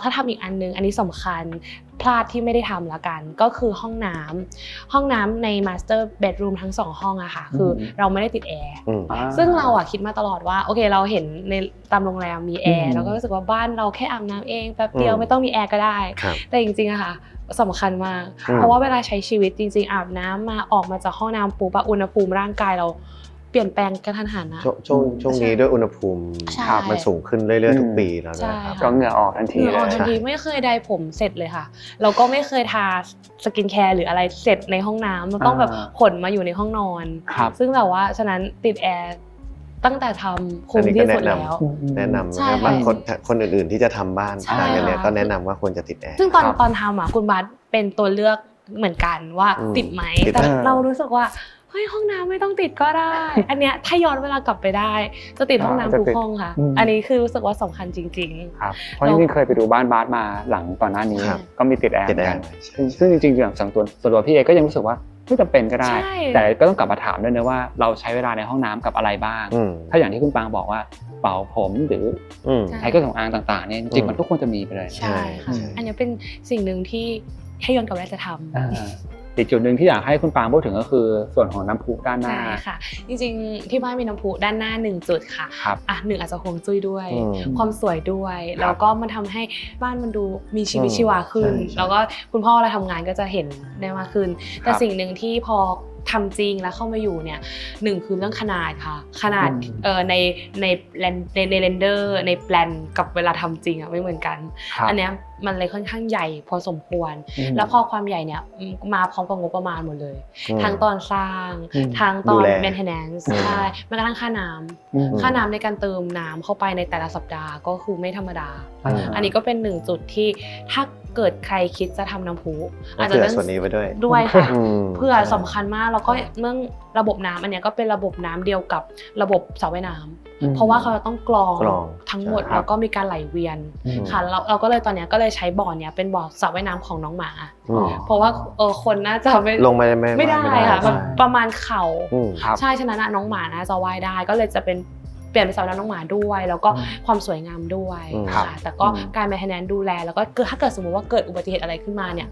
ถ้าทำอีกอันนึงอันนี้สำคัญพลาดที่ไม่ได้ทำละกันก็คือห้องน้ำใน master bedroom ทั้ง2ห้องอะค่ะคือเราไม่ได้ติดแอร์ซึ่งเราอะคิดมาตลอดว่าโอเคเราเห็นในตามโรงแรมมีแอร์แล้วก็รู้สึกว่าบ้านเราแค่อาบน้ำเองแป๊บเดียวไม่ต้องมีแอร์ก็ได้แต่จริงๆอะค่ะสำคัญมากเพราะว่าเวลาใช้ชีวิตจริงๆอาบน้ำมาออกมาจากห้องน้ำปุ๊บอุณหภูมิร่างกายเราเปลี่ยนแปลงกระทันหันนะช่วงนี้ด้วยอุณหภูมิมันสูงขึ้นเรื่อยๆทุกปีแล้วนะครับก็เหงื่อออกทันทีไม่เคยไดผมเสร็จเลยค่ะเราก็ไม่เคยทาสกินแคร์หรืออะไรเสร็จในห้องน้ำมันต้องแบบขนมาอยู่ในห้องนอนซึ่งแบบว่าฉะนั้นติดแอร์ตั้งแต่ทำคุ้มที่สุดแล้วแนะนำบางคนอื่นๆที่จะทำบ้านต่างกันเนี่ยก็แนะนำว่าควรจะติดแอร์ซึ่งตอนทำคุณบาสเป็นตัวเลือกเหมือนกันว่าติดไหมแต่เรารู้สึกว่าเฮ้ยห้องน้ำไม่ต้องติดก็ได้อันเนี้ยถ้าย้อนเวลากลับไปได้จะติดห้องน้ำทุกห้องค่ะอันนี้คือรู้สึกว่าสำคัญจริงๆครับเพราะจริงๆเคยไปดูบ้านบาสมาหลังก่อนหน้านี้ก็มีติดแอร์เหมือนกันซึ่งจริงๆอย่างส่วนตัวพี่เอก็ยังรู้สึกว่าไม่จำเป็นก็ได้แต่ก็ต้องกลับมาถามด้วยนะว่าเราใช้เวลาในห้องน้ำกับอะไรบ้างถ้าอย่างที่คุณปางบอกว่าเป่าผมหรือใช้เครื่องสำอางต่างๆเนี่ยจริงๆมันทุกคนจะมีไปเลยใช่ค่ะอันนี้เป็นสิ่งหนึ่งที่ให้ย้อนกลับไปจะทำอีกจุดหนึ่งที่อยากให้คุณปางพูดถึงก็คือส่วนของน้ำพุด้านหน้าใช่ค่ะจริงๆที่บ้านมีน้ำพุด้านหน้า1จุดค่ะหนึ่งอาจจะฮวงจุ้ยด้วยความสวยด้วยแล้วก็มันทำให้บ้านมันดูมีชีวิตชีวาขึ้นแล้วก็คุณพ่อเราทำงานก็จะเห็นได้มากขึ้นแต่สิ่งหนึ่งที่พอทำจริงแล้วเข้ามาอยู่เนี่ยหนึ่งคือเรื่องขนาดค่ะขนาดในเรนเดอร์ในแปลนกับเวลาทำจริงไม่เหมือนกันอันเนี้ยมันเลยค่อนข้างใหญ่พอสมควรแล้วพอความใหญ่เนี่ยมาพร้อมกับงบประมาณหมดเลยทั้งตอนสร้างทั้งตอน maintenance ใช่แม้กระทั่งค่าน้ำในการเติมน้ำเข้าไปในแต่ละสัปดาห์ก็คือไม่ธรรมดาอันนี้ก็เป็นหนึ่งจุดที่ถ้าเกิดใครคิดจะทำน้ำพุอาจจะส่วนนี้ไปด้วยค่ะเพื่อสำคัญมากแล้วก็เรื่องระบบน้ำอันนี้ก็เป็นระบบน้ำเดียวกับระบบสระว่ายน้ำเพราะว่าเขาจะต้องกรองทั้งหมดแล้วก็มีการไหลเวียนค่ะเราก็เลยตอนนี้ก็เลยใช้บ่อเนี้ยเป็นบ่อสระว่ายน้ำของน้องหมาเพราะว่าคนน่าจะลงไม่ได้ค่ะประมาณเข่าใช่ฉะนั้นน้องหมาน่าจะว่ายได้ก็เลยจะเป็นเปลี่ยนเป็นสระว่ายน้ำน้องหมาด้วยแล้วก็ความสวยงามด้วยค่ะแต่ก็การแมนเทนแนนซ์ดูแลแล้วก็ถ้าเกิดสมมติว่าเกิดอุบัติเหตุอะไรขึ้นมาเนี่ย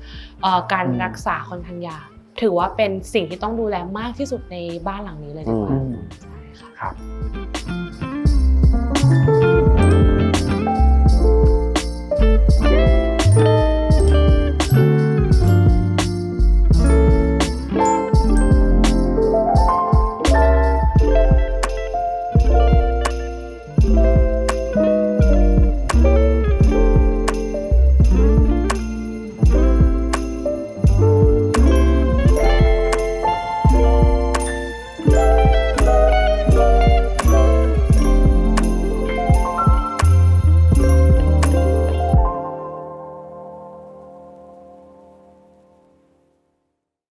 การรักษาค่อนข้างยากถือว่าเป็นสิ่งที่ต้องดูแลมากที่สุดในบ้านหลังนี้เลยดีกว่าใช่ค่ะ